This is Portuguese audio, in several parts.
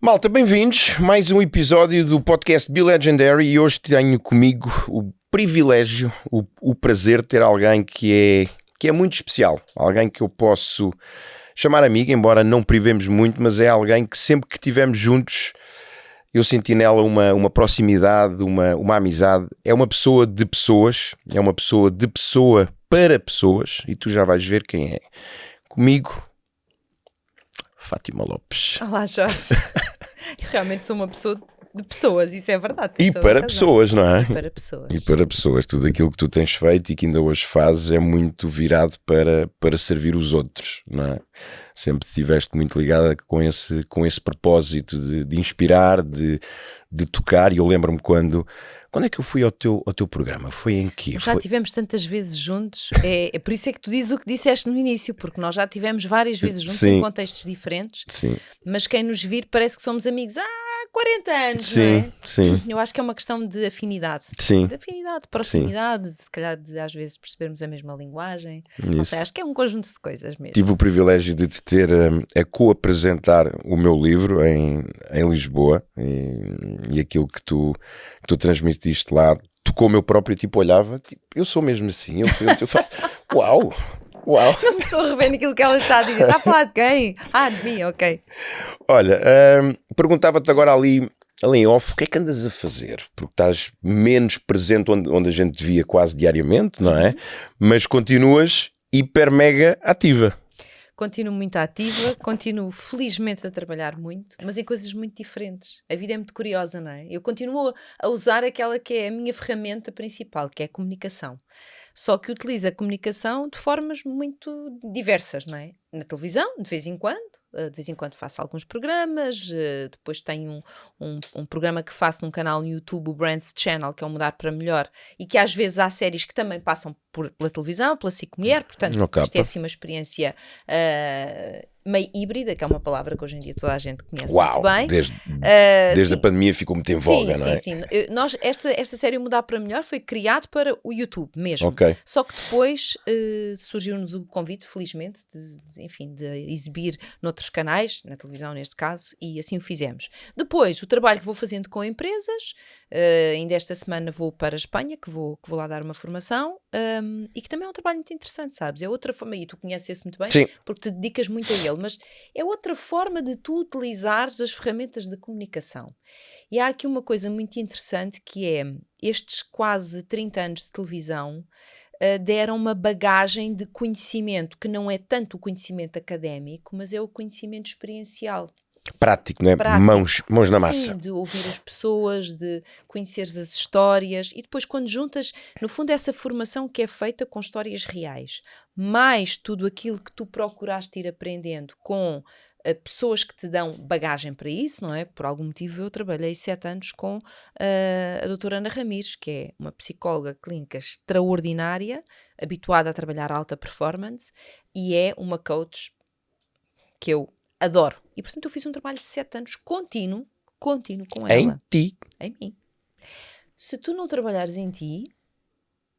Malta, bem-vindos. Mais um episódio do podcast Be Legendary e hoje tenho comigo o privilégio, o prazer de ter alguém que é muito especial. Alguém que eu posso chamar amigo, embora não privemos muito, mas é alguém que sempre que estivemos juntos eu senti nela uma proximidade, uma amizade. É uma pessoa de pessoas, é uma pessoa de pessoa para pessoas e tu já vais ver quem é. Comigo, Fátima Lopes. Olá, Jorge. Eu realmente sou uma pessoa de pessoas, isso é verdade. E para pessoas, não é? E para pessoas. E para pessoas. Tudo aquilo que tu tens feito e que ainda hoje fazes é muito virado para servir os outros, não é? Sempre estiveste muito ligada com esse propósito de inspirar, de tocar. E eu lembro-me quando é que eu fui ao teu programa? Foi em que? Já tivemos tantas vezes juntos, é por isso é que tu dizes o que disseste no início, porque nós já tivemos várias vezes juntos. Sim. Em contextos diferentes. Sim. Mas quem nos vir parece que somos amigos há 40 anos, sim, não é? Sim. Eu acho que é uma questão de afinidade. Sim. De afinidade, de proximidade, se calhar de às vezes percebermos a mesma linguagem. Não sei, acho que é um conjunto de coisas mesmo. Tive o privilégio de te ter a co-apresentar o meu livro em Lisboa e aquilo que tu transmitiste lá tocou o meu próprio, olhava, eu sou mesmo assim, eu faço, uau! Não me estou a rever naquilo que ela está a dizer. Está a falar de quem? De mim, ok. Olha, perguntava-te agora ali em off, o que é que andas a fazer? Porque estás menos presente onde a gente te via quase diariamente, não é? Mas continuas hiper mega ativa. Continuo muito ativa, continuo felizmente a trabalhar muito, mas em coisas muito diferentes. A vida é muito curiosa, não é? Eu continuo a usar aquela que é a minha ferramenta principal, que é a comunicação. Só que utilizo a comunicação de formas muito diversas, não é? Na televisão, de vez em quando faço alguns programas, depois tenho um programa que faço num canal no YouTube, o Brands Channel, que é o Mudar para Melhor, e que às vezes há séries que também passam pela televisão, pela SIC Mulher, portanto, isto é assim uma experiência meio híbrida, que é uma palavra que hoje em dia toda a gente conhece muito bem. Desde a pandemia ficou muito em voga, não é? Sim. Esta série Mudar para Melhor foi criado para o YouTube mesmo. Okay. Só que depois surgiu-nos o convite, felizmente, de exibir noutros canais, na televisão neste caso, e assim o fizemos. Depois, o trabalho que vou fazendo com empresas, ainda esta semana vou para a Espanha, que vou lá dar uma formação, e que também é um trabalho muito interessante, sabes? É outra forma, e tu conheces esse muito bem, sim, porque te dedicas muito a ele, mas é outra forma de tu utilizares as ferramentas de comunicação. E há aqui uma coisa muito interessante que é, estes quase 30 anos de televisão deram uma bagagem de conhecimento, que não é tanto o conhecimento académico, mas é o conhecimento experiencial. Prático, não é? Prático. Mãos na massa. Sim, de ouvir as pessoas, de conheceres as histórias e depois quando juntas, no fundo, essa formação que é feita com histórias reais, mais tudo aquilo que tu procuraste ir aprendendo com pessoas que te dão bagagem para isso, não é? Por algum motivo eu trabalhei 7 anos com a doutora Ana Ramires, que é uma psicóloga clínica extraordinária, habituada a trabalhar alta performance e é uma coach que eu adoro. E, portanto, eu fiz um trabalho de 7 anos contínuo com ela. Em ti. Em mim. Se tu não trabalhares em ti,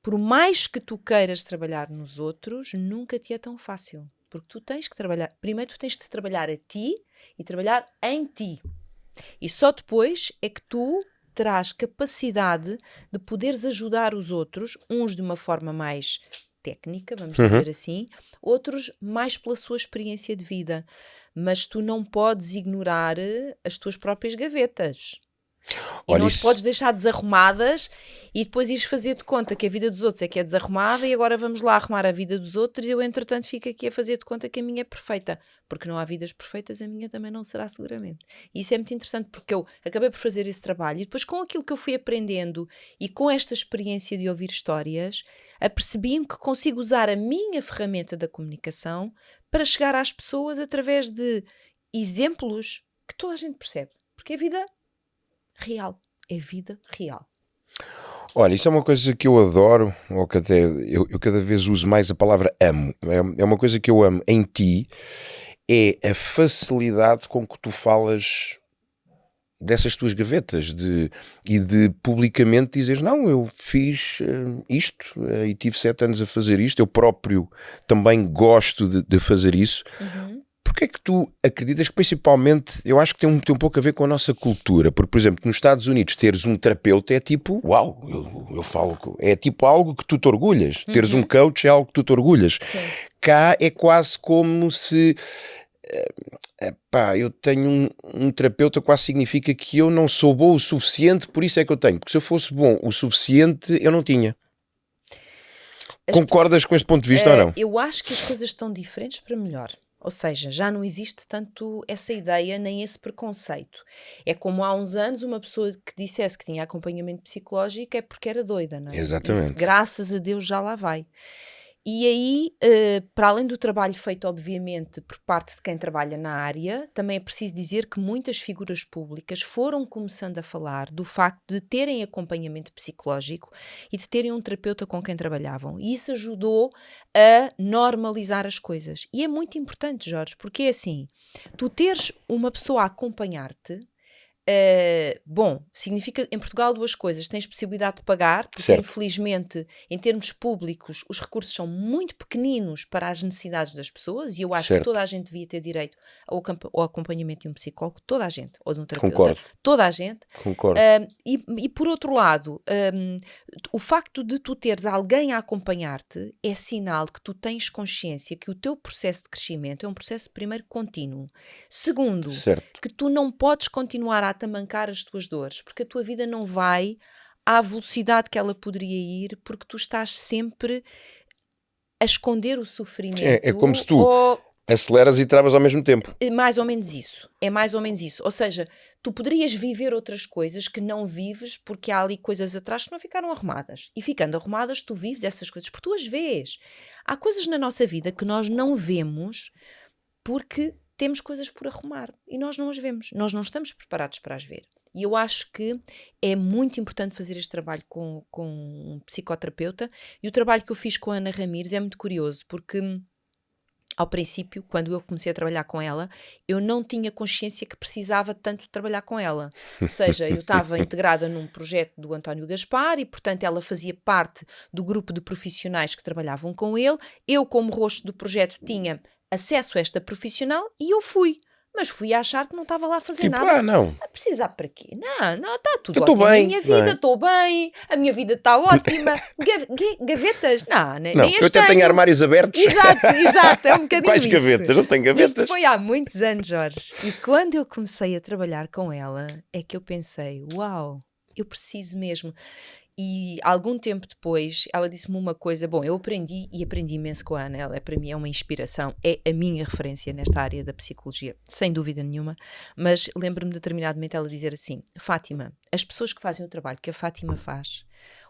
por mais que tu queiras trabalhar nos outros, nunca te é tão fácil. Porque tu tens que trabalhar... Primeiro tu tens que trabalhar a ti e trabalhar em ti. E só depois é que tu terás capacidade de poderes ajudar os outros, uns de uma forma mais técnica, vamos dizer assim, outros mais pela sua experiência de vida. Mas tu não podes ignorar as tuas próprias gavetas. E não as podes deixar desarrumadas e depois ires fazer de conta que a vida dos outros é que é desarrumada e agora vamos lá arrumar a vida dos outros e eu, entretanto, fico aqui a fazer de conta que a minha é perfeita. Porque não há vidas perfeitas, a minha também não será seguramente. E isso é muito interessante porque eu acabei por fazer esse trabalho e depois com aquilo que eu fui aprendendo e com esta experiência de ouvir histórias, apercebi-me que consigo usar a minha ferramenta da comunicação para chegar às pessoas através de exemplos que toda a gente percebe. Porque é vida real. É vida real. Olha, isso é uma coisa que eu adoro, ou que até eu cada vez uso mais a palavra amo. É uma coisa que eu amo em ti, é a facilidade com que tu falas dessas tuas gavetas e de publicamente dizeres, não, eu fiz isto e tive 7 anos a fazer isto, eu próprio também gosto de fazer isso, Porquê é que tu acreditas que principalmente, eu acho que tem um pouco a ver com a nossa cultura, porque por exemplo nos Estados Unidos teres um terapeuta é tipo, uau, eu falo, é tipo algo que tu te orgulhas, teres um coach é algo que tu te orgulhas. Sim. Cá é quase como se, eu tenho um terapeuta, quase significa que eu não sou bom o suficiente, por isso é que eu tenho, porque se eu fosse bom o suficiente eu não tinha. Concordas com este ponto de vista ou não? Eu acho que as coisas estão diferentes para melhor. Ou seja, já não existe tanto essa ideia nem esse preconceito. É como há uns anos uma pessoa que dissesse que tinha acompanhamento psicológico é porque era doida, não é? Exatamente. Isso, graças a Deus já lá vai. E aí, para além do trabalho feito, obviamente, por parte de quem trabalha na área, também é preciso dizer que muitas figuras públicas foram começando a falar do facto de terem acompanhamento psicológico e de terem um terapeuta com quem trabalhavam. E isso ajudou a normalizar as coisas. E é muito importante, Jorge, porque é assim, tu teres uma pessoa a acompanhar-te, bom, significa em Portugal duas coisas: tens possibilidade de pagar, porque Certo. infelizmente em termos públicos os recursos são muito pequeninos para as necessidades das pessoas, e eu acho Certo. que toda a gente devia ter direito ao acompanhamento de um psicólogo, toda a gente, ou de um terapeuta, Concordo. toda a gente. Concordo. E por outro lado, o facto de tu teres alguém a acompanhar-te é sinal que tu tens consciência que o teu processo de crescimento é um processo, primeiro, contínuo. Segundo, Certo. que tu não podes continuar a atamancar as tuas dores, porque a tua vida não vai à velocidade que ela poderia ir, porque tu estás sempre a esconder o sofrimento. É como se tu aceleras e travas ao mesmo tempo. É mais ou menos isso. É mais ou menos isso. Ou seja, tu poderias viver outras coisas que não vives porque há ali coisas atrás que não ficaram arrumadas. E ficando arrumadas, tu vives essas coisas porque tu as vês. Há coisas na nossa vida que nós não vemos porque temos coisas por arrumar e nós não as vemos. Nós não estamos preparados para as ver. E eu acho que é muito importante fazer este trabalho com um psicoterapeuta. E o trabalho que eu fiz com a Ana Ramires é muito curioso, porque ao princípio, quando eu comecei a trabalhar com ela, eu não tinha consciência que precisava tanto de trabalhar com ela. Ou seja, eu estava integrada num projeto do António Gaspar e, portanto, ela fazia parte do grupo de profissionais que trabalhavam com ele. Eu, como rosto do projeto, tinha acesso a esta profissional e eu fui. Mas fui a achar que não estava lá a fazer Tipo, nada. não. A precisar para quê? Não, está tudo Eu estou ótimo. bem, A minha não é? vida, estou bem. A minha vida está ótima. Gavetas? Não, nem Não, as eu até tenho armários abertos. Exato, é um bocadinho Quais isto. gavetas? Não tenho gavetas. Isto foi há muitos anos, Jorge. E quando eu comecei a trabalhar com ela, é que eu pensei, uau, eu preciso mesmo. E algum tempo depois, ela disse-me uma coisa, bom, eu aprendi imenso com a Ana, ela para mim é uma inspiração, é a minha referência nesta área da psicologia, sem dúvida nenhuma, mas lembro-me determinadamente ela dizer assim, Fátima, as pessoas que fazem o trabalho que a Fátima faz,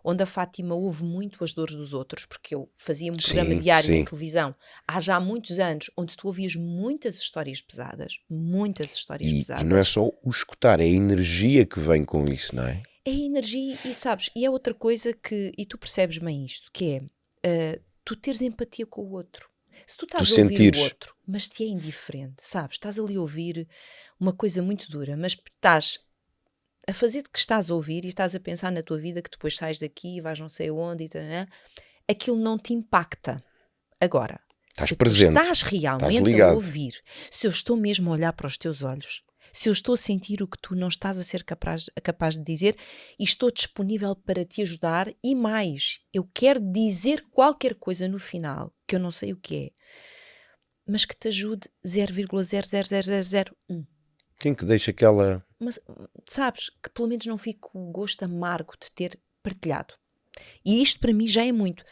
onde a Fátima ouve muito as dores dos outros, porque eu fazia um programa diário na televisão há já muitos anos, onde tu ouvias muitas histórias pesadas, E não é só o escutar, é a energia que vem com isso, não é? É energia e sabes, e é outra coisa que, e tu percebes bem isto, que é tu teres empatia com o outro. Se tu estás a ouvir o outro, mas te é indiferente, sabes, estás ali a ouvir uma coisa muito dura, mas estás a fazer de que estás a ouvir e estás a pensar na tua vida, que depois sais daqui e vais não sei onde, aquilo não te impacta. Agora, estás presente, estás realmente a ouvir, se eu estou mesmo a olhar para os teus olhos, se eu estou a sentir o que tu não estás a ser capaz de dizer e estou disponível para te ajudar e mais, eu quero dizer qualquer coisa no final, que eu não sei o que é, mas que te ajude 0,00001. Quem que deixa aquela... Mas sabes, que pelo menos não fique com o gosto amargo de ter partilhado. E isto para mim já é muito.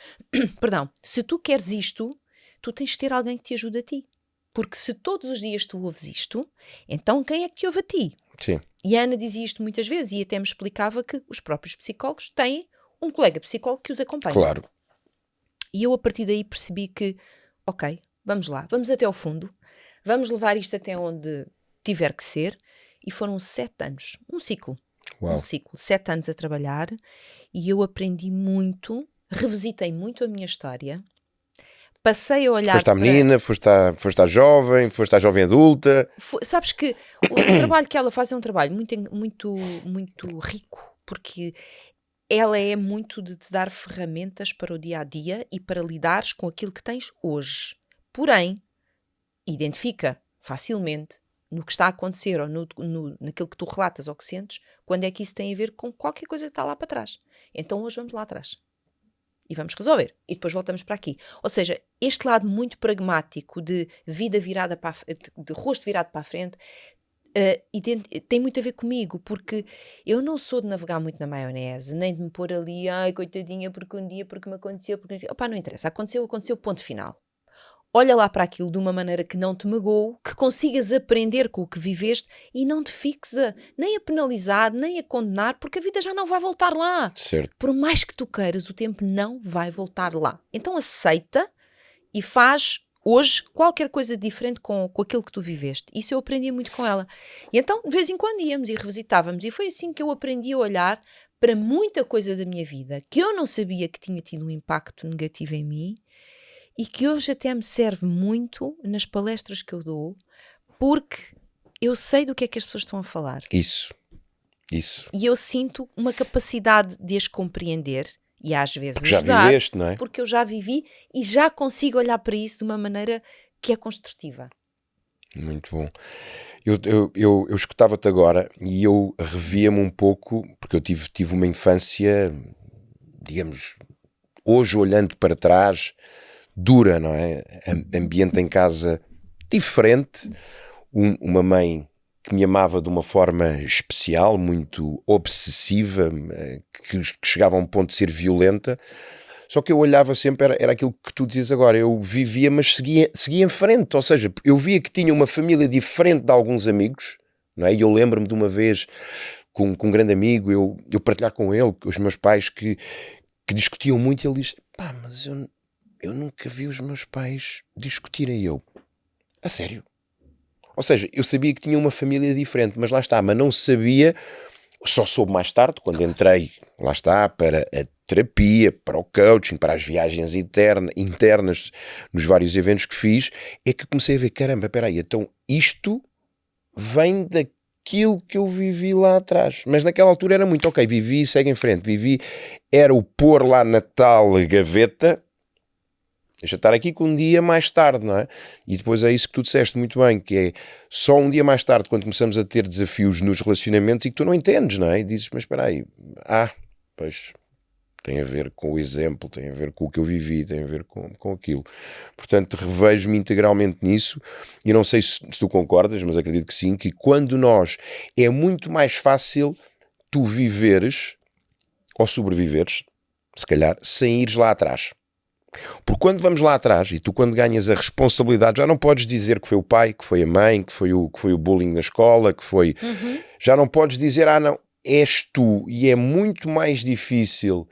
Perdão, se tu queres isto, tu tens de ter alguém que te ajude a ti. Porque se todos os dias tu ouves isto, então quem é que te ouve a ti? Sim. E a Ana dizia isto muitas vezes e até me explicava que os próprios psicólogos têm um colega psicólogo que os acompanha. Claro. E eu a partir daí percebi que, ok, vamos lá, vamos até ao fundo, vamos levar isto até onde tiver que ser. E foram 7 anos, um ciclo. Uau. Um ciclo, 7 anos a trabalhar e eu aprendi muito, revisitei muito a minha história. Passei a olhar foste à menina, foste à jovem, foste à jovem adulta. Sabes que o trabalho que ela faz é um trabalho muito rico, porque ela é muito de te dar ferramentas para o dia-a-dia e para lidares com aquilo que tens hoje. Porém, identifica facilmente no que está a acontecer ou naquilo que tu relatas ou que sentes, quando é que isso tem a ver com qualquer coisa que está lá para trás. Então hoje vamos lá atrás. E vamos resolver. E depois voltamos para aqui. Ou seja, este lado muito pragmático de vida virada para de rosto virado para a frente, e tem muito a ver comigo, porque eu não sou de navegar muito na maionese, nem de me pôr ali, ai coitadinha, porque um dia, porque me aconteceu, opá, não interessa, aconteceu, ponto final. Olha lá para aquilo de uma maneira que não te magoe, que consigas aprender com o que viveste e não te fixa nem a penalizar, nem a condenar, porque a vida já não vai voltar lá. Certo. Por mais que tu queiras, o tempo não vai voltar lá. Então aceita e faz hoje qualquer coisa diferente com aquilo que tu viveste. Isso eu aprendi muito com ela. E então, de vez em quando íamos e revisitávamos. E foi assim que eu aprendi a olhar para muita coisa da minha vida que eu não sabia que tinha tido um impacto negativo em mim e que hoje até me serve muito nas palestras que eu dou, porque eu sei do que é que as pessoas estão a falar. Isso. E eu sinto uma capacidade de as compreender e às vezes porque já ajudar, viveste, não é? porque eu já vivi e já consigo olhar para isso de uma maneira que é construtiva. Muito bom. Eu escutava-te agora e eu revia-me um pouco, porque eu tive uma infância, digamos, hoje olhando para trás, dura, não é? Ambiente em casa diferente, uma mãe que me amava de uma forma especial, muito obsessiva, que chegava a um ponto de ser violenta. Só que eu olhava sempre, era aquilo que tu dizias agora, eu vivia, mas seguia em frente, ou seja, eu via que tinha uma família diferente de alguns amigos, não é? E eu lembro-me de uma vez, com um grande amigo, eu partilhar com ele, com os meus pais, que discutiam muito, e ele disse, pá, mas eu nunca vi os meus pais discutirem. Eu, a sério? Ou seja, eu sabia que tinha uma família diferente, mas lá está, mas não sabia, só soube mais tarde, quando entrei, lá está, para a terapia, para o coaching, para as viagens internas, nos vários eventos que fiz, é que comecei a ver, caramba, espera aí, então isto vem daquilo que eu vivi lá atrás. Mas naquela altura era muito, ok, vivi, segue em frente, era o pôr lá na tal gaveta, deixa estar aqui com um dia mais tarde, não é? E depois é isso que tu disseste muito bem, que é só um dia mais tarde, quando começamos a ter desafios nos relacionamentos e que tu não entendes, não é? E dizes, mas espera aí, pois tem a ver com o exemplo, tem a ver com o que eu vivi, tem a ver com aquilo. Portanto, revejo-me integralmente nisso e não sei se tu concordas, mas acredito que sim, que quando é muito mais fácil tu viveres ou sobreviveres, se calhar, sem ires lá atrás. Porque quando vamos lá atrás, e tu quando ganhas a responsabilidade, já não podes dizer que foi o pai, que foi a mãe, que foi o bullying na escola, que foi... Já não podes dizer, não, és tu. E é muito mais difícil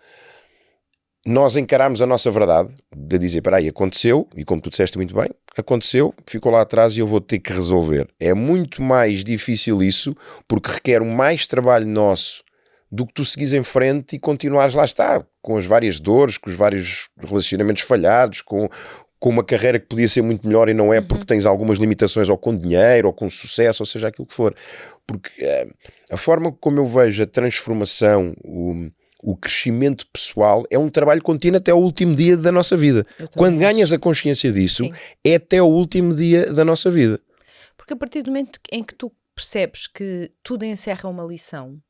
nós encararmos a nossa verdade, de dizer, peraí, aconteceu, e como tu disseste muito bem, aconteceu, ficou lá atrás e eu vou ter que resolver. É muito mais difícil isso, porque requer mais trabalho nosso do que tu seguires em frente e continuares lá está, com as várias dores, com os vários relacionamentos falhados, com uma carreira que podia ser muito melhor e não é porque tens algumas limitações ou com dinheiro ou com sucesso, ou seja, aquilo que for. Porque a forma como eu vejo a transformação, o crescimento pessoal é um trabalho contínuo até o último dia da nossa vida. Quando ganhas a consciência disso, sim, é até o último dia da nossa vida. Porque a partir do momento em que tu percebes que tudo encerra uma lição,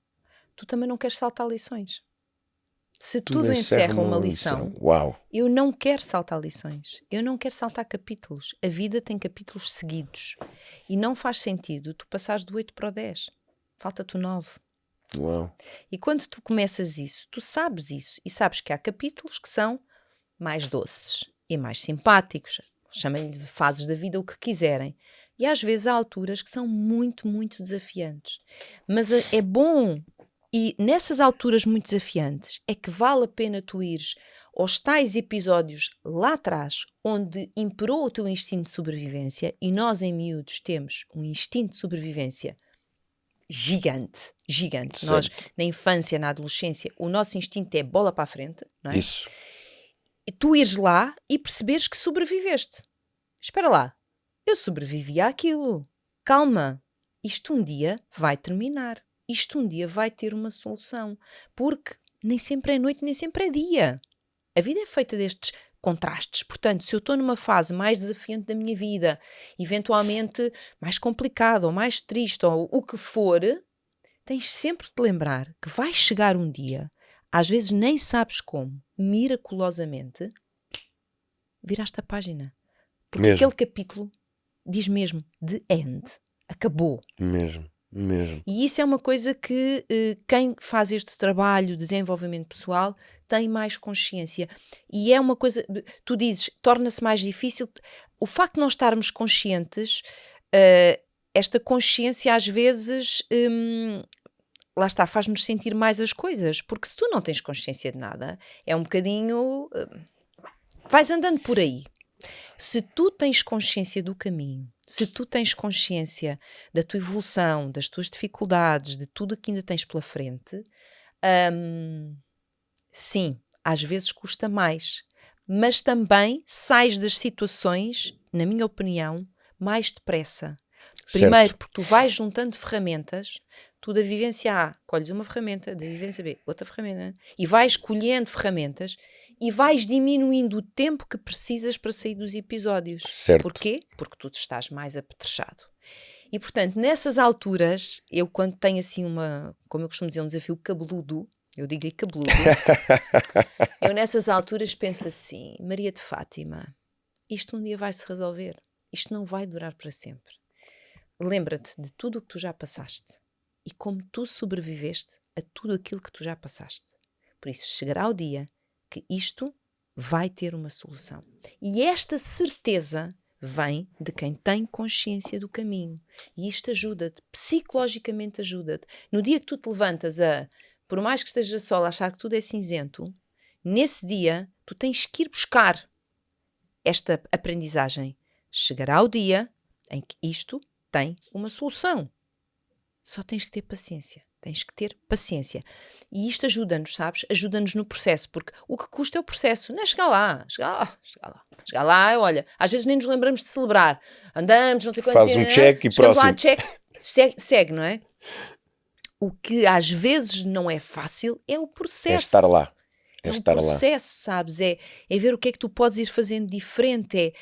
tu também não queres saltar lições. Se tudo encerra uma lição, uau, eu não quero saltar lições. Eu não quero saltar capítulos. A vida tem capítulos seguidos. E não faz sentido tu passares do 8 para o 10. Falta-te o 9. Uau. E quando tu começas isso, tu sabes isso. E sabes que há capítulos que são mais doces e mais simpáticos. Chamem-lhe fases da vida, o que quiserem. E às vezes há alturas que são muito, muito desafiantes. Mas é bom... E nessas alturas muito desafiantes é que vale a pena tu ires aos tais episódios lá atrás onde imperou o teu instinto de sobrevivência, e nós em miúdos temos um instinto de sobrevivência gigante. Certo. Nós na infância, na adolescência, o nosso instinto é bola para a frente, não é? Isso. E tu ires lá e perceberes que sobreviveste. Espera lá, eu sobrevivi àquilo. Calma, isto um dia vai terminar. Isto um dia vai ter uma solução, porque nem sempre é noite, nem sempre é dia. A vida é feita destes contrastes. Portanto, se eu estou numa fase mais desafiante da minha vida, eventualmente mais complicada ou mais triste ou o que for, tens sempre de te lembrar que vai chegar um dia, às vezes nem sabes como, miraculosamente, viraste a página. Porque Mesmo. aquele capítulo diz mesmo, the end, acabou. Mesmo. E isso é uma coisa que quem faz este trabalho de desenvolvimento pessoal tem mais consciência. E é uma coisa, tu dizes, torna-se mais difícil. O facto de nós estarmos conscientes, esta consciência às vezes, lá está, faz-nos sentir mais as coisas. Porque se tu não tens consciência de nada, é um bocadinho... vais andando por aí. Se tu tens consciência do caminho, se tu tens consciência da tua evolução, das tuas dificuldades, de tudo o que ainda tens pela frente, sim, às vezes custa mais, mas também sais das situações, na minha opinião, mais depressa. Primeiro, porque tu vais juntando ferramentas, tu da vivência A colhes uma ferramenta, da vivência B outra ferramenta, e vais escolhendo ferramentas e vais diminuindo o tempo que precisas para sair dos episódios. Certo. Porquê? Porque tu estás mais apetrechado. E, portanto, nessas alturas, eu quando tenho assim como eu costumo dizer, um desafio cabeludo, eu digo-lhe cabeludo, eu nessas alturas penso assim, Maria de Fátima, isto um dia vai se resolver. Isto não vai durar para sempre. Lembra-te de tudo o que tu já passaste e como tu sobreviveste a tudo aquilo que tu já passaste. Por isso, chegará o dia que isto vai ter uma solução. E esta certeza vem de quem tem consciência do caminho. E isto ajuda-te, psicologicamente ajuda-te. No dia que tu te levantas por mais que esteja sol, a achar que tudo é cinzento, nesse dia tu tens que ir buscar esta aprendizagem. Chegará o dia em que isto tem uma solução. Só tens que ter paciência. Tens que ter paciência. E isto ajuda-nos, sabes? Ajuda-nos no processo, porque o que custa é o processo. Não é chegar lá. Chegar lá, olha, às vezes nem nos lembramos de celebrar. Andamos, não sei quanto tempo. Faz um check e próximo. Lá, check, segue, não é? O que às vezes não é fácil é o processo. É estar lá. É o processo, sabes? É ver o que é que tu podes ir fazendo diferente,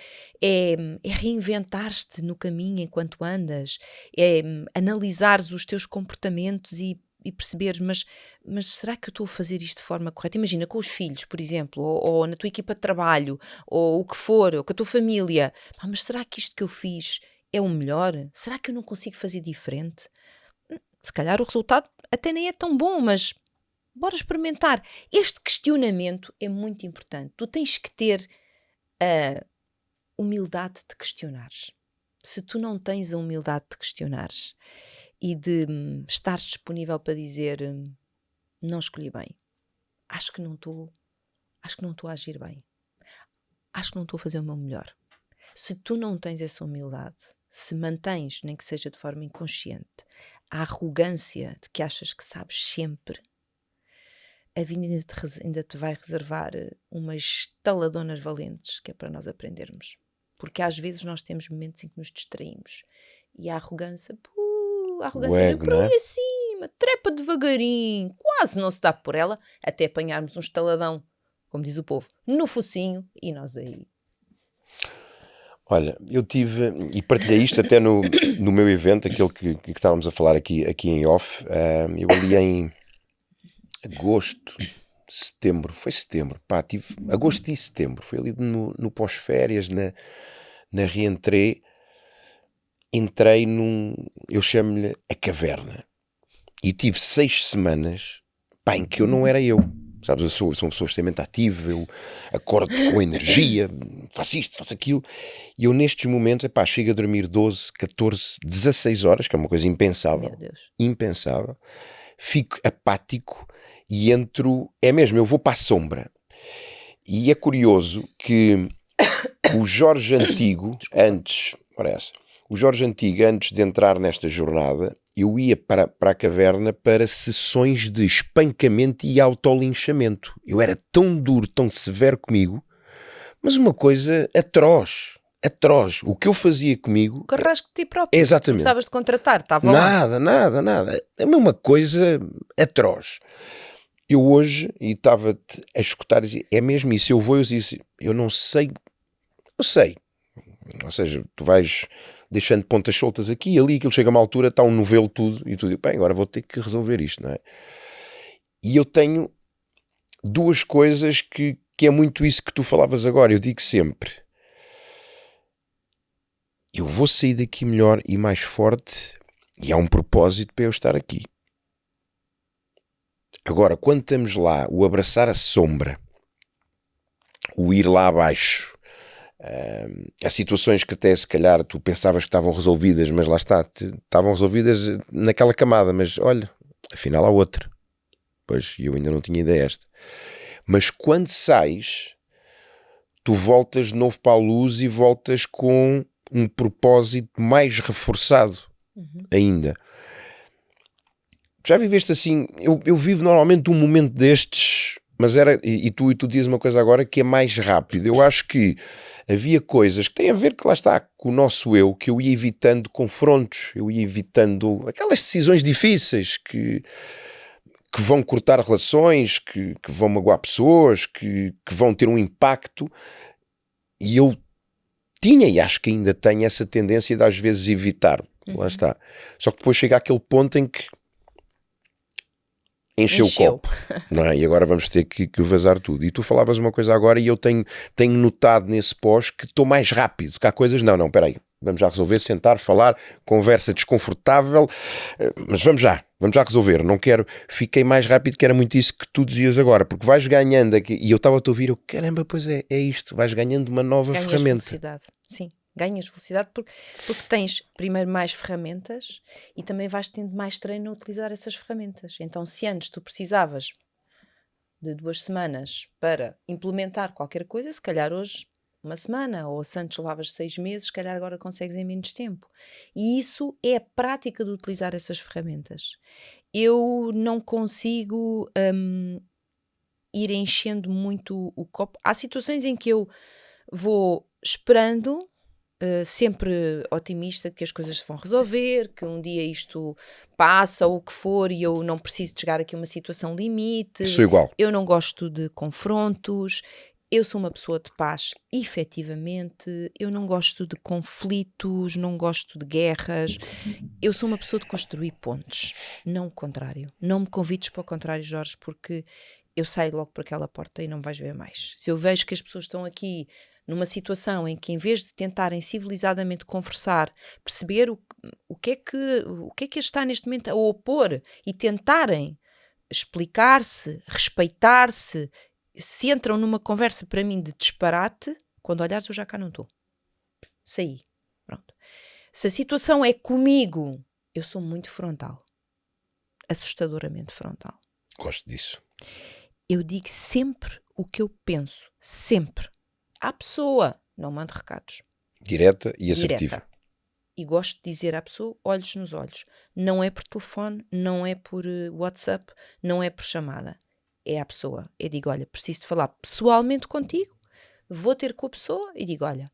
é reinventar-te no caminho enquanto andas, é analisares os teus comportamentos e perceberes, mas será que eu estou a fazer isto de forma correta? Imagina, com os filhos, por exemplo, ou na tua equipa de trabalho, ou o que for, ou com a tua família. Mas será que isto que eu fiz é o melhor? Será que eu não consigo fazer diferente? Se calhar o resultado até nem é tão bom, mas... bora experimentar. Este questionamento é muito importante. Tu tens que ter a humildade de questionares. Se tu não tens a humildade de questionares e de estares disponível para dizer não escolhi bem, acho que não estou a agir bem, acho que não estou a fazer o meu melhor. Se tu não tens essa humildade, se mantens, nem que seja de forma inconsciente, a arrogância de que achas que sabes sempre, a vida ainda te vai reservar umas estaladonas valentes, que é para nós aprendermos. Porque às vezes nós temos momentos em que nos distraímos. E a arrogância vem por ali acima, trepa devagarinho, quase não se dá por ela, até apanharmos um estaladão, como diz o povo, no focinho, e nós aí. Olha, eu tive, e partilhei isto até no meu evento, aquele que estávamos a falar aqui em off, eu ali em... setembro, tive agosto e setembro, foi ali no pós-férias, na reentrée, entrei eu chamo-lhe a caverna, e tive 6 semanas, em que eu não era eu, sabes, eu sou uma pessoa extremamente ativa, eu acordo com energia, faço isto, faço aquilo, e eu nestes momentos, chego a dormir 12, 14, 16 horas, que é uma coisa impensável, impensável, fico apático, e eu vou para a sombra. E é curioso que o Jorge Antigo, antes de entrar nesta jornada, eu ia para a caverna para sessões de espancamento e autolinchamento. Eu era tão duro, tão severo comigo, mas uma coisa atroz. O que eu fazia comigo... Carrasco de ti próprio. Exatamente. Não precisavas de contratar, estava lá. Nada. É uma coisa atroz. Eu hoje, e estava-te a escutar, dizer, é mesmo isso, eu disse, eu não sei, eu sei. Ou seja, tu vais deixando pontas soltas aqui e ali, aquilo chega a uma altura, está um novelo tudo, e tu dizes, bem, agora vou ter que resolver isto, não é? E eu tenho duas coisas que é muito isso que tu falavas agora. Eu digo sempre, eu vou sair daqui melhor e mais forte, e há um propósito para eu estar aqui. Agora, quando estamos lá, o abraçar a sombra, o ir lá abaixo, há situações que até se calhar tu pensavas que estavam resolvidas, mas lá está, estavam resolvidas naquela camada, mas olha, afinal há outra. Pois, eu ainda não tinha ideia esta. Mas quando sais, tu voltas de novo para a luz e voltas com um propósito mais reforçado ainda. Já viveste assim, eu vivo normalmente um momento destes, mas era, e tu dizes uma coisa agora que é mais rápido. Eu acho que havia coisas que têm a ver, que lá está, com o nosso eu, que eu ia evitando confrontos, eu ia evitando aquelas decisões difíceis que vão cortar relações, que vão magoar pessoas, que vão ter um impacto, e eu tinha, e acho que ainda tenho essa tendência de às vezes evitar, lá está. Só que depois chega àquele ponto em que encheu o copo, não é? E agora vamos ter que vazar tudo. E tu falavas uma coisa agora e eu tenho notado nesse pós que estou mais rápido, que há coisas, não, espera aí, vamos já resolver, sentar, falar, conversa desconfortável, mas vamos já resolver, não quero, fiquei mais rápido, que era muito isso que tu dizias agora, porque vais ganhando aqui, e eu estava a te ouvir, caramba, pois é isto, vais ganhando uma nova ferramenta. Velocidade, sim. Ganhas velocidade porque tens primeiro mais ferramentas e também vais tendo mais treino a utilizar essas ferramentas. Então, se antes tu precisavas de 2 semanas para implementar qualquer coisa, se calhar hoje 1 semana, ou se antes levavas 6 meses, se calhar agora consegues em menos tempo. E isso é a prática de utilizar essas ferramentas. Eu não consigo ir enchendo muito o copo. Há situações em que eu vou esperando, sempre otimista que as coisas se vão resolver, que um dia isto passa ou o que for e eu não preciso de chegar aqui a uma situação limite. Sou igual. Eu não gosto de confrontos, eu sou uma pessoa de paz, efetivamente, eu não gosto de conflitos, não gosto de guerras, eu sou uma pessoa de construir pontes, não o contrário. Não me convides para o contrário, Jorge, porque eu saio logo por aquela porta e não me vais ver mais. Se eu vejo que as pessoas estão aqui numa situação em que, em vez de tentarem civilizadamente conversar, perceber o que é que está neste momento a opor e tentarem explicar-se, respeitar-se, se entram numa conversa para mim de disparate, quando olhares eu já cá não estou. Saí. Pronto. Se a situação é comigo, eu sou muito frontal. Assustadoramente frontal. Gosto disso. Eu digo sempre o que eu penso. Sempre. À pessoa. Não mando recados. Direta e assertiva. Direta. E gosto de dizer à pessoa olhos nos olhos. Não é por telefone, não é por WhatsApp, não é por chamada. É à pessoa. Eu digo, olha, preciso de falar pessoalmente contigo, vou ter com a pessoa e digo, olha,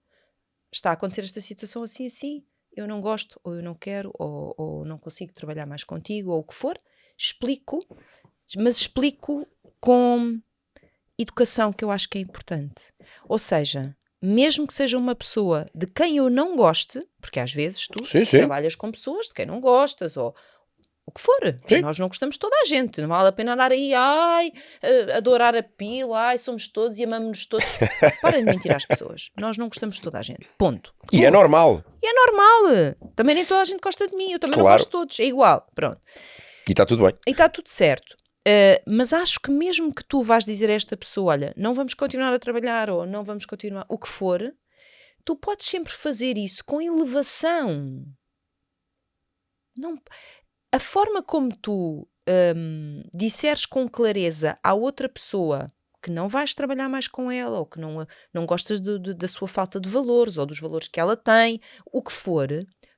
está a acontecer esta situação assim, assim, eu não gosto, ou eu não quero, ou não consigo trabalhar mais contigo, ou o que for. Explico, mas explico com educação, que eu acho que é importante. Ou seja, mesmo que seja uma pessoa de quem eu não goste, porque às vezes tu trabalhas com pessoas de quem não gostas, ou o que for. Sim. Nós não gostamos de toda a gente, não vale a pena andar aí, adorar a pila, somos todos e amamos-nos todos. Parem de mentir às pessoas. Nós não gostamos de toda a gente. Ponto. E é normal. E é normal. Também nem toda a gente gosta de mim, eu também não gosto de todos. É igual. Pronto. E está tudo bem. E está tudo certo. Mas acho que mesmo que tu vais dizer a esta pessoa, olha, não vamos continuar a trabalhar ou não vamos continuar, o que for, tu podes sempre fazer isso com elevação. Não... A forma como tu disseres com clareza à outra pessoa que não vais trabalhar mais com ela, ou que não gostas da sua falta de valores, ou dos valores que ela tem, o que for,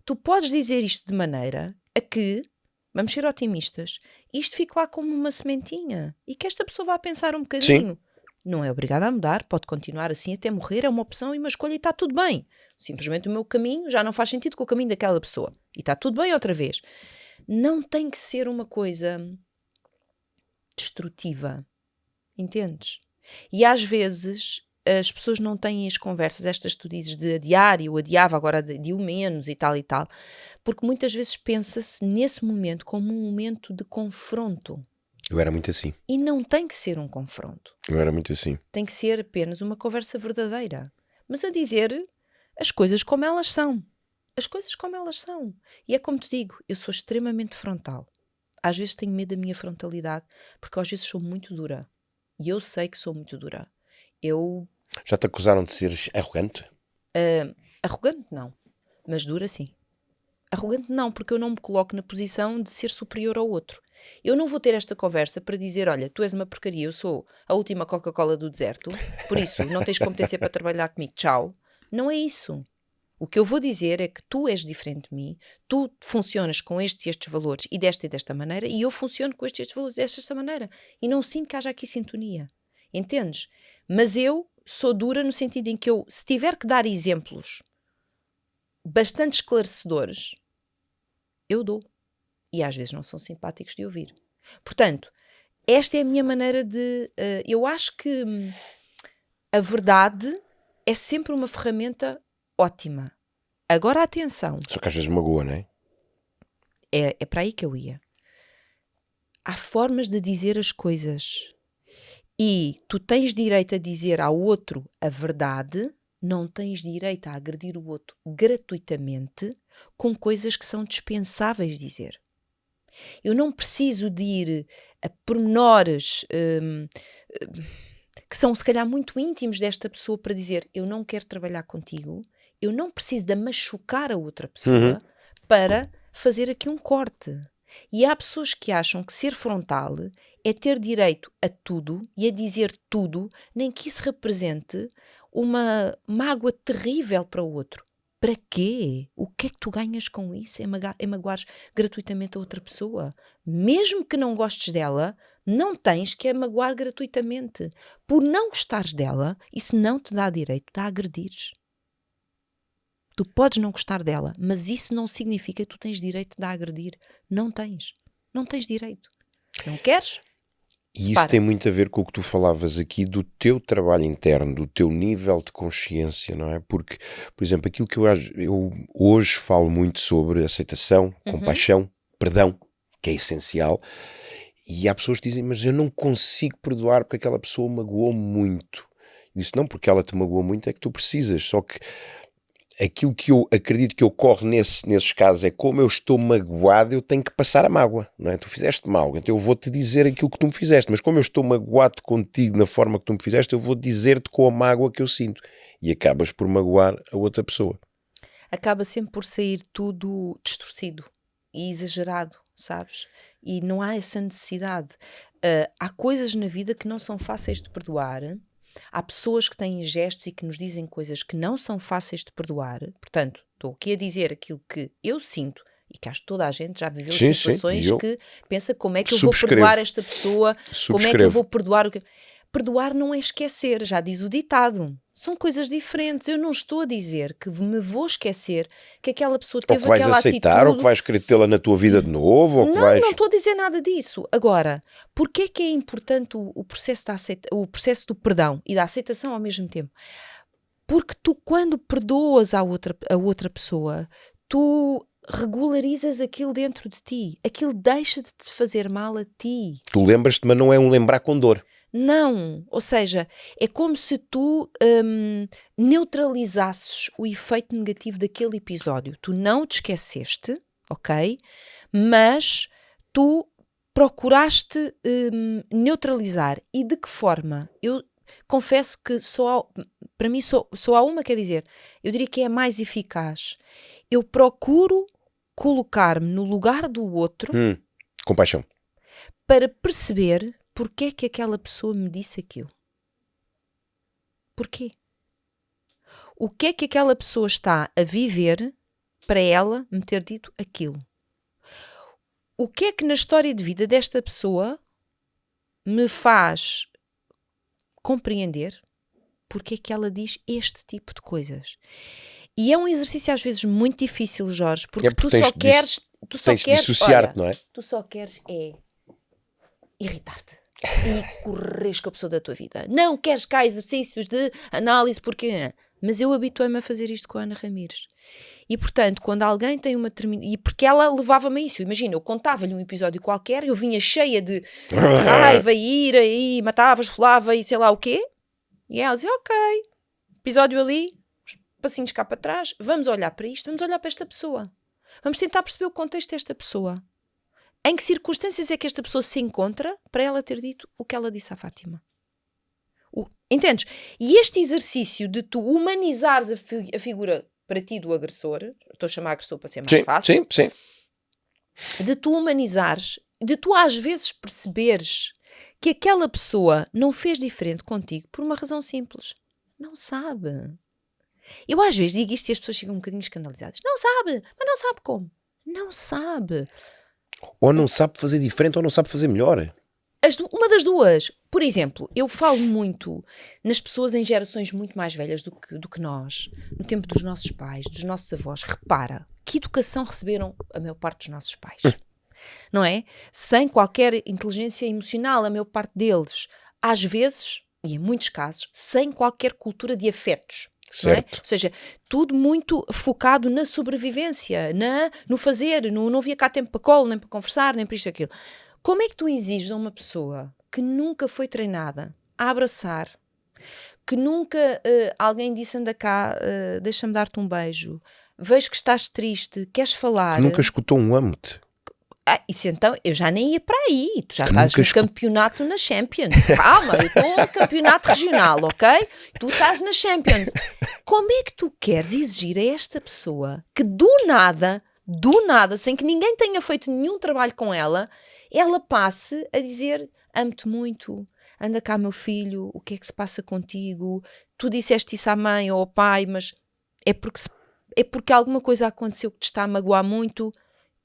tu podes dizer isto de maneira a que, vamos ser otimistas, isto fique lá como uma sementinha, e que esta pessoa vá pensar um bocadinho. Sim. Não é obrigada a mudar, pode continuar assim até morrer, é uma opção e uma escolha e está tudo bem. Simplesmente o meu caminho já não faz sentido com o caminho daquela pessoa. E está tudo bem outra vez. Não tem que ser uma coisa destrutiva. Entendes? E às vezes as pessoas não têm as conversas, estas que tu dizes de adiar, e eu adiava, agora adio menos e tal, porque muitas vezes pensa-se nesse momento como um momento de confronto. Eu era muito assim. E não tem que ser um confronto. Eu era muito assim. Tem que ser apenas uma conversa verdadeira. Mas a dizer as coisas como elas são. As coisas como elas são. E é como te digo, eu sou extremamente frontal. Às vezes tenho medo da minha frontalidade, porque às vezes sou muito dura. E eu sei que sou muito dura. Já te acusaram de seres arrogante? Arrogante não, mas dura sim. Arrogante não, porque eu não me coloco na posição de ser superior ao outro. Eu não vou ter esta conversa para dizer, olha, tu és uma porcaria, eu sou a última Coca-Cola do deserto, por isso não tens competência para trabalhar comigo, tchau. Não é isso. O que eu vou dizer é que tu és diferente de mim, tu funcionas com estes e estes valores e desta maneira, e eu funciono com estes e estes valores desta maneira. E não sinto que haja aqui sintonia. Entendes? Mas eu sou dura no sentido em que eu, se tiver que dar exemplos bastante esclarecedores, eu dou. E às vezes não são simpáticos de ouvir. Portanto, esta é a minha maneira de... eu acho que a verdade é sempre uma ferramenta ótima. Agora, atenção. Só que às vezes magoa, não é? É para aí que eu ia. Há formas de dizer as coisas. E tu tens direito a dizer ao outro a verdade, não tens direito a agredir o outro gratuitamente com coisas que são dispensáveis dizer. Eu não preciso de ir a pormenores que são se calhar muito íntimos desta pessoa para dizer eu não quero trabalhar contigo, eu não preciso de machucar a outra pessoa para fazer aqui um corte. E há pessoas que acham que ser frontal é ter direito a tudo e a dizer tudo, nem que isso represente uma mágoa terrível para o outro. Para quê? O que é que tu ganhas com isso? É magoares gratuitamente a outra pessoa. Mesmo que não gostes dela, não tens que a magoar gratuitamente. Por não gostares dela, isso não te dá direito de a agredires. Tu podes não gostar dela, mas isso não significa que tu tens direito de a agredir. Não tens. Não tens direito. Não queres? E isso tem muito a ver com o que tu falavas aqui do teu trabalho interno, do teu nível de consciência, não é? Porque, por exemplo, aquilo que eu hoje falo muito sobre aceitação, compaixão, perdão, que é essencial, e há pessoas que dizem, mas eu não consigo perdoar porque aquela pessoa magoou muito. Isso não, porque ela te magoou muito é que tu precisas, só que aquilo que eu acredito que ocorre nesses casos é como eu estou magoado, eu tenho que passar a mágoa, não é? Tu fizeste mal, então eu vou-te dizer aquilo que tu me fizeste, mas como eu estou magoado contigo na forma que tu me fizeste, eu vou dizer-te com a mágoa que eu sinto. E acabas por magoar a outra pessoa. Acaba sempre por sair tudo distorcido e exagerado, sabes? E não há essa necessidade. Há coisas na vida que não são fáceis de perdoar. Há pessoas que têm gestos e que nos dizem coisas que não são fáceis de perdoar. Portanto, estou aqui a dizer aquilo que eu sinto e que acho que toda a gente já viveu situações que pensa como é que eu vou perdoar esta pessoa, como é que eu vou perdoar o que... Perdoar não é esquecer, já diz o ditado. São coisas diferentes. Eu não estou a dizer que me vou esquecer que aquela pessoa teve aquela atitude. Ou que vais aceitar, ou que vais querer tê-la na tua vida de novo, ou que vais... Não estou a dizer nada disso. Agora, porquê é que é importante o processo do perdão e da aceitação ao mesmo tempo? Porque tu, quando perdoas a outra pessoa, tu regularizas aquilo dentro de ti. Aquilo deixa de te fazer mal a ti. Tu lembras-te, mas não é um lembrar com dor. Não, ou seja, é como se tu neutralizasses o efeito negativo daquele episódio. Tu não te esqueceste, ok? Mas tu procuraste neutralizar. E de que forma? Eu confesso que para mim só há uma, quer dizer, eu diria que é a mais eficaz. Eu procuro colocar-me no lugar do outro. Compaixão. Para perceber porque é que aquela pessoa me disse aquilo. Porquê? O que é que aquela pessoa está a viver para ela me ter dito aquilo? O que é que na história de vida desta pessoa me faz compreender porque é que ela diz este tipo de coisas? E é um exercício às vezes muito difícil, Jorge, porque tu só queres... dissociar-te, não é? Tu só queres irritar-te. e corres com a pessoa da tua vida. Não queres cá exercícios de análise porque... Mas eu habituei-me a fazer isto com a Ana Ramires. E, portanto, quando alguém tem uma... E porque ela levava-me a isso. Imagina, eu contava-lhe um episódio qualquer, eu vinha cheia de raiva, ira, e matava, esfolava e sei lá o quê. E ela dizia, ok, episódio ali, passinhos cá para trás, vamos olhar para isto, vamos olhar para esta pessoa. Vamos tentar perceber o contexto desta pessoa. Em que circunstâncias é que esta pessoa se encontra para ela ter dito o que ela disse à Fátima? Entendes? E este exercício de tu humanizares a figura para ti do agressor, estou a chamar agressor para ser mais fácil, sim. De tu humanizares, de tu às vezes perceberes que aquela pessoa não fez diferente contigo por uma razão simples. Não sabe. Eu às vezes digo isto e as pessoas ficam um bocadinho escandalizadas. Não sabe, mas não sabe como. Não sabe. Ou não sabe fazer diferente ou não sabe fazer melhor. Uma das duas. Por exemplo, eu falo muito nas pessoas em gerações muito mais velhas do que nós, no tempo dos nossos pais, dos nossos avós. Repara, que educação receberam a maior parte dos nossos pais? Não é? Sem qualquer inteligência emocional, a maior parte deles. Às vezes, e em muitos casos, sem qualquer cultura de afetos. Certo. Não é? Ou seja, tudo muito focado na sobrevivência, no fazer, não havia cá tempo para colo, nem para conversar, nem para isto e aquilo. Como é que tu exiges a uma pessoa que nunca foi treinada a abraçar, que nunca alguém disse anda cá, deixa-me dar-te um beijo, vejo que estás triste, queres falar... Que nunca escutou um amo-te. Isso então, eu já nem ia para aí, tu já estás no campeonato na Champions. Calma, eu estou no campeonato regional, ok? Tu estás na Champions. Como é que tu queres exigir a esta pessoa que do nada, sem que ninguém tenha feito nenhum trabalho com ela passe a dizer, amo-te muito, anda cá meu filho, o que é que se passa contigo? Tu disseste isso à mãe ou ao pai, mas é porque alguma coisa aconteceu que te está a magoar muito.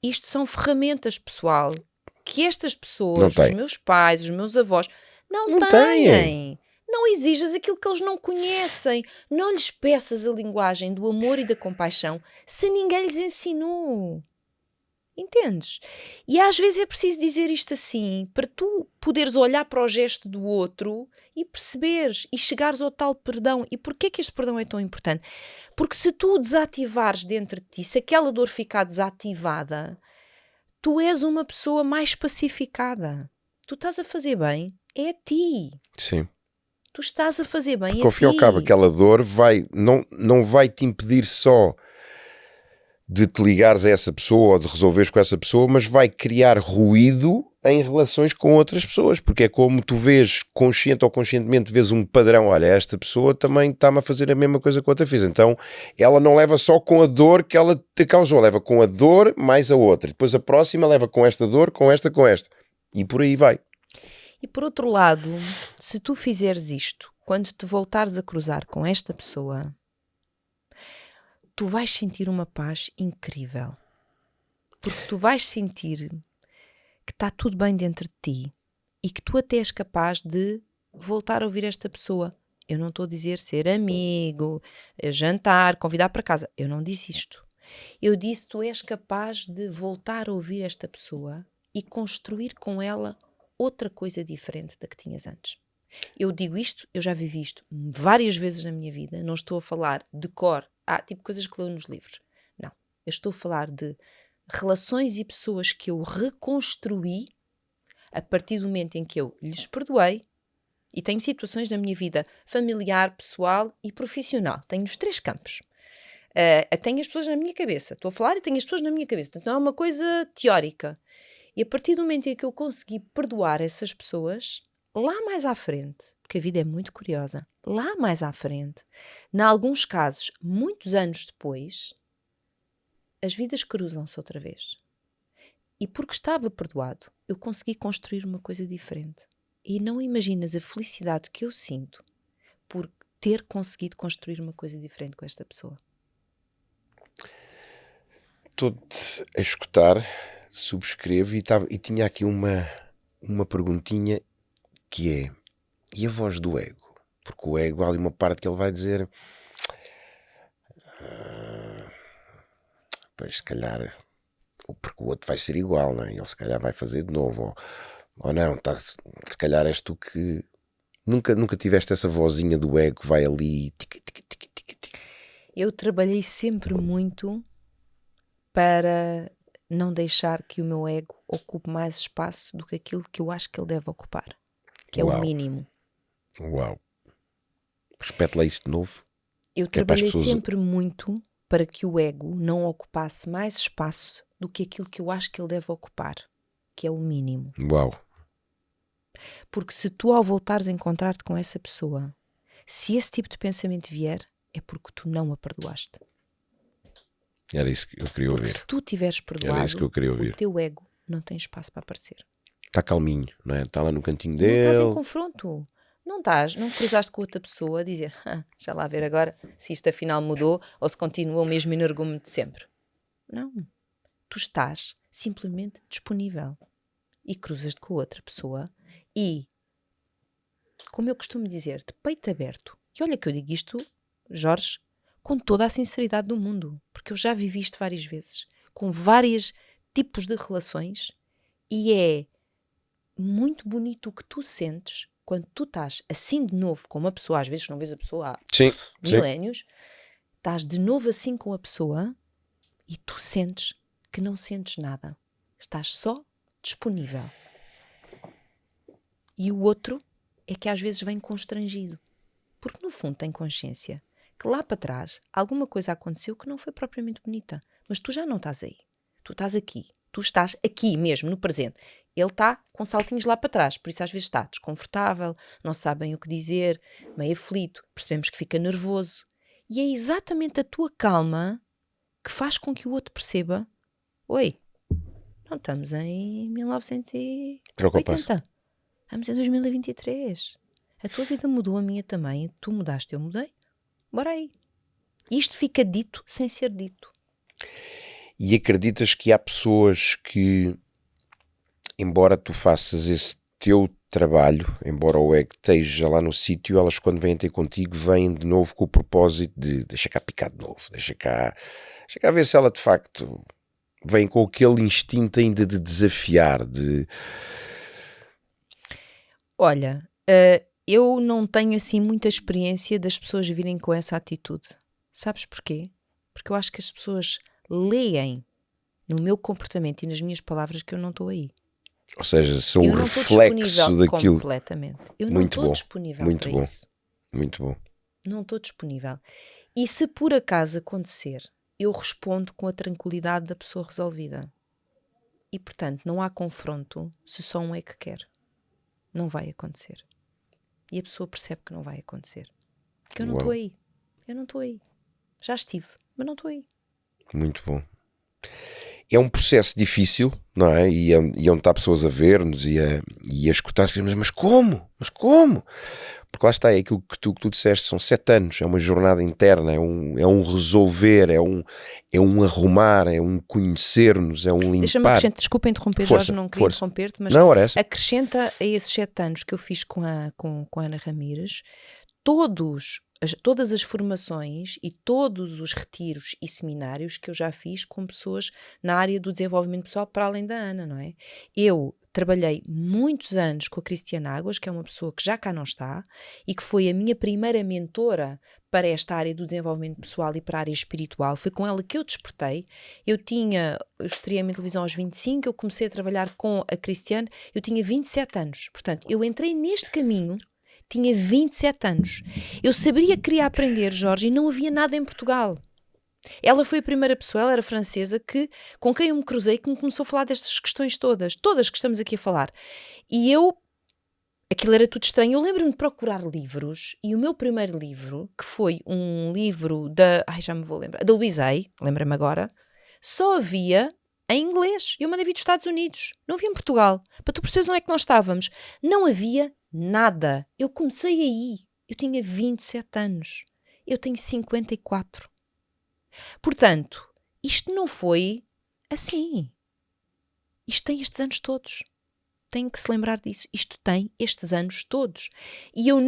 Isto são ferramentas, pessoal, que estas pessoas, os meus pais, os meus avós, não têm. Não exijas aquilo que eles não conhecem. Não lhes peças a linguagem do amor e da compaixão se ninguém lhes ensinou. Entendes? E às vezes é preciso dizer isto assim, para tu poderes olhar para o gesto do outro e perceberes e chegares ao tal perdão. E porquê que este perdão é tão importante? Porque se tu o desativares dentro de ti, se aquela dor ficar desativada, tu és uma pessoa mais pacificada. Tu estás a fazer bem, é a ti. Sim. Tu estás a fazer bem, porque ao fim e ao cabo aquela dor não vai te impedir só de te ligares a essa pessoa ou de resolveres com essa pessoa, mas vai criar ruído em relações com outras pessoas, porque é como tu vês, consciente ou conscientemente, vês um padrão, olha, esta pessoa também está-me a fazer a mesma coisa que a outra fez, então ela não leva só com a dor que ela te causou, leva com a dor mais a outra, depois a próxima leva com esta dor, com esta, e por aí vai. E por outro lado, se tu fizeres isto, quando te voltares a cruzar com esta pessoa, tu vais sentir uma paz incrível. Porque tu vais sentir que está tudo bem dentro de ti e que tu até és capaz de voltar a ouvir esta pessoa. Eu não estou a dizer ser amigo, jantar, convidar para casa. Eu não disse isto. Eu disse tu és capaz de voltar a ouvir esta pessoa e construir com ela outra coisa diferente da que tinhas antes. Eu digo isto, eu já vivi isto várias vezes na minha vida. Não estou a falar de cor, tipo coisas que leio nos livros. Não, eu estou a falar de relações e pessoas que eu reconstruí a partir do momento em que eu lhes perdoei. E tenho situações na minha vida familiar, pessoal e profissional. Tenho os 3 campos. Tenho as pessoas na minha cabeça. Estou a falar e tenho as pessoas na minha cabeça. Portanto, não é uma coisa teórica. E a partir do momento em que eu consegui perdoar essas pessoas, lá mais à frente, porque a vida é muito curiosa, lá mais à frente, em alguns casos, muitos anos depois, as vidas cruzam-se outra vez. E porque estava perdoado, eu consegui construir uma coisa diferente. E não imaginas a felicidade que eu sinto por ter conseguido construir uma coisa diferente com esta pessoa. Estou-te a escutar, subscrevo e tinha aqui uma perguntinha que é, e a voz do ego? Porque o ego, há ali uma parte que ele vai dizer pois se calhar, porque o outro vai ser igual, não é? Ele se calhar vai fazer de novo, Ou não? Se calhar és tu que nunca tiveste essa vozinha do ego que vai ali. Tic, tic, tic, tic, tic. Eu trabalhei sempre muito para não deixar que o meu ego ocupe mais espaço do que aquilo que eu acho que ele deve ocupar, que é o Uau. mínimo. Uau. Repete lá isso de novo. Eu Que é para as trabalhei pessoas- sempre muito para que o ego não ocupasse mais espaço do que aquilo que eu acho que ele deve ocupar, que é o mínimo. Uau. Porque se tu, ao voltares a encontrar-te com essa pessoa, se esse tipo de pensamento vier, é porque tu não a perdoaste. Era isso que eu queria Porque ouvir. se tu tiveres Era isso que eu perdoado, queria o ouvir. teu ego não tem espaço para aparecer. Está calminho, não é? Está lá no cantinho Não estás em dele. confronto. Não cruzaste com outra pessoa a dizer, deixa lá ver agora se isto afinal mudou ou se continua o mesmo energúmeno de sempre. Não. Tu estás simplesmente disponível e cruzas-te com outra pessoa e, como eu costumo dizer, de peito aberto. E olha que eu digo isto, Jorge, com toda a sinceridade do mundo, porque eu já vivi isto várias vezes, com vários tipos de relações, e é muito bonito o que tu sentes quando tu estás assim de novo com uma pessoa, às vezes não vês a pessoa há Sim, sim. milénios, estás de novo assim com a pessoa e tu sentes que não sentes nada. Estás só disponível. E o outro é que às vezes vem constrangido. Porque no fundo tem consciência que lá para trás alguma coisa aconteceu que não foi propriamente bonita. Mas tu já não estás aí. Tu estás aqui. Tu estás aqui mesmo, no presente. Ele está com saltinhos lá para trás. Por isso às vezes está desconfortável, não sabe bem o que dizer, meio aflito. Percebemos que fica nervoso. E é exatamente a tua calma que faz com que o outro perceba: oi, não estamos em 1980. Preocupa-se. Estamos em 2023. A tua vida mudou, a minha também. Tu mudaste, eu mudei. Bora aí. Isto fica dito sem ser dito. E acreditas que há pessoas que, embora tu faças esse teu trabalho, embora o ego esteja lá no sítio, elas quando vêm ter contigo vêm de novo com o propósito de deixa cá picar de novo, deixa cá ver se ela de facto vem com aquele instinto ainda de desafiar, de... Olha, eu não tenho assim muita experiência das pessoas virem com essa atitude. Sabes porquê? Porque eu acho que as pessoas leem no meu comportamento e nas minhas palavras que eu não estou aí. Ou seja, são Eu o não estou reflexo disponível daquilo. completamente. Eu não Muito estou bom, disponível muito para bom. isso. Muito bom. Não estou disponível. E se por acaso acontecer, eu respondo com a tranquilidade da pessoa resolvida. E portanto, não há confronto se só um é que quer. Não vai acontecer. E a pessoa percebe que não vai acontecer. Porque eu não estou aí. Eu não estou aí. Já estive, mas não estou aí. Muito bom. É um processo difícil, não é? E onde está pessoas a ver-nos e a escutar, mas como? Mas como? Porque lá está, é aquilo que tu disseste, são 7 anos, é uma jornada interna, é um resolver, é um arrumar, é um conhecer-nos, é um limpar. Deixa-me acrescentar, desculpa interromper, Força, Jorge, não queria força. interromper-te, mas Não, ora essa. acrescenta a esses 7 anos que eu fiz com a Ana Ramires, todas as formações e todos os retiros e seminários que eu já fiz com pessoas na área do desenvolvimento pessoal para além da Ana, não é? Eu trabalhei muitos anos com a Cristiane Águas, que é uma pessoa que já cá não está e que foi a minha primeira mentora para esta área do desenvolvimento pessoal e para a área espiritual. Foi com ela que eu despertei. Eu estreiei a minha televisão aos 25, eu comecei a trabalhar com a Cristiane, eu tinha 27 anos. Portanto, eu entrei neste caminho, tinha 27 anos. Eu sabia que queria aprender, Jorge, e não havia nada em Portugal. Ela foi a primeira pessoa, ela era francesa, com quem eu me cruzei, que me começou a falar destas questões todas que estamos aqui a falar. E aquilo era tudo estranho. Eu lembro-me de procurar livros, e o meu primeiro livro, que foi um livro já me vou lembrar, da Louise Hay, lembra-me agora, só havia em inglês. Eu mandei vir dos Estados Unidos, não havia em Portugal. Para tu perceberes onde é que nós estávamos. Não havia nada. Eu comecei aí. Eu tinha 27 anos. Eu tenho 54. Portanto, isto não foi assim. Isto tem estes anos todos. Tem que se lembrar disso. Isto tem estes anos todos. E eu,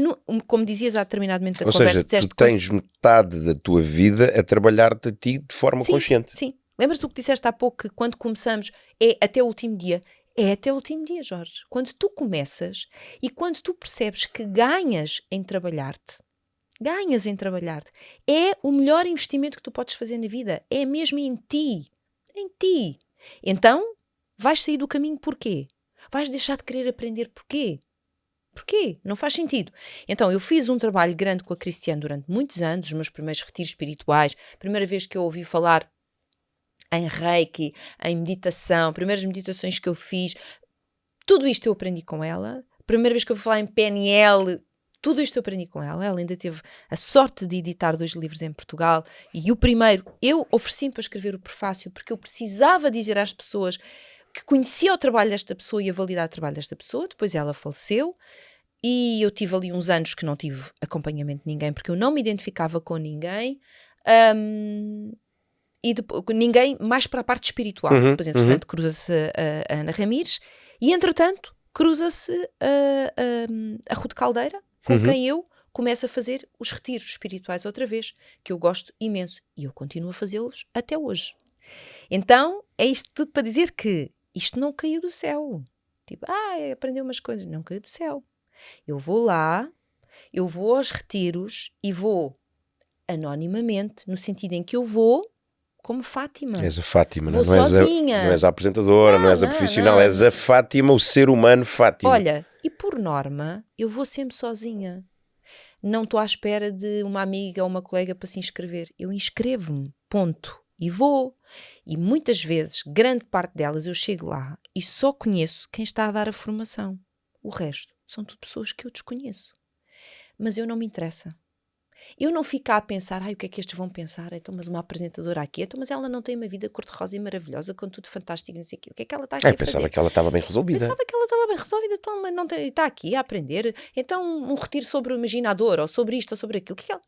como dizias há determinado momento da Ou conversa... seja, tu tens metade da tua vida a trabalhar-te a ti de forma consciente. Sim. Lembras-te do que disseste há pouco, que quando começamos é até o último dia? é até o último dia, Jorge. Quando tu começas e quando tu percebes que ganhas em trabalhar-te, é o melhor investimento que tu podes fazer na vida. É mesmo em ti. Em ti. Então, vais sair do caminho porquê? Vais deixar de querer aprender porquê? Porquê? Não faz sentido. Então, eu fiz um trabalho grande com a Cristiane durante muitos anos, os meus primeiros retiros espirituais, primeira vez que eu ouvi falar em Reiki, em meditação, primeiras meditações que eu fiz, tudo isto eu aprendi com ela. Primeira vez que eu vou falar em PNL, tudo isto eu aprendi com ela. Ela ainda teve a sorte de editar 2 livros em Portugal. E o primeiro, eu ofereci-me para escrever o prefácio porque eu precisava dizer às pessoas que conhecia o trabalho desta pessoa e a validade do trabalho desta pessoa. Depois ela faleceu e eu tive ali uns anos que não tive acompanhamento de ninguém porque eu não me identificava com ninguém. E depois, ninguém mais para a parte espiritual. Depois, entretanto, cruza-se a Ana Ramires e, entretanto, cruza-se a Ruth Caldeira, com quem eu começo a fazer os retiros espirituais outra vez, que eu gosto imenso. E eu continuo a fazê-los até hoje. Então, é isto tudo para dizer que isto não caiu do céu. Tipo, aprendeu umas coisas. Não caiu do céu. Eu vou lá, eu vou aos retiros e vou anonimamente, no sentido em que eu vou como Fátima. És a Fátima, Vou não és sozinha. não és a apresentadora, não és a profissional, és a Fátima, o ser humano Fátima. Olha, e por norma, eu vou sempre sozinha. Não estou à espera de uma amiga ou uma colega para se inscrever. Eu inscrevo-me, ponto. E vou. E muitas vezes, grande parte delas, eu chego lá e só conheço quem está a dar a formação. O resto são tudo pessoas que eu desconheço. Mas eu não me interessa. Eu não fico a pensar, o que é que estes vão pensar? Então, mas uma apresentadora aqui, então, mas ela não tem uma vida cor-de-rosa e maravilhosa, com tudo fantástico, não sei o quê. O que é que ela está aqui a fazer? Pensava que ela estava bem resolvida. Pensava que ela estava bem resolvida, então, mas não está aqui a aprender. Então, um retiro sobre o imaginador, ou sobre isto, ou sobre aquilo. O que é que ela...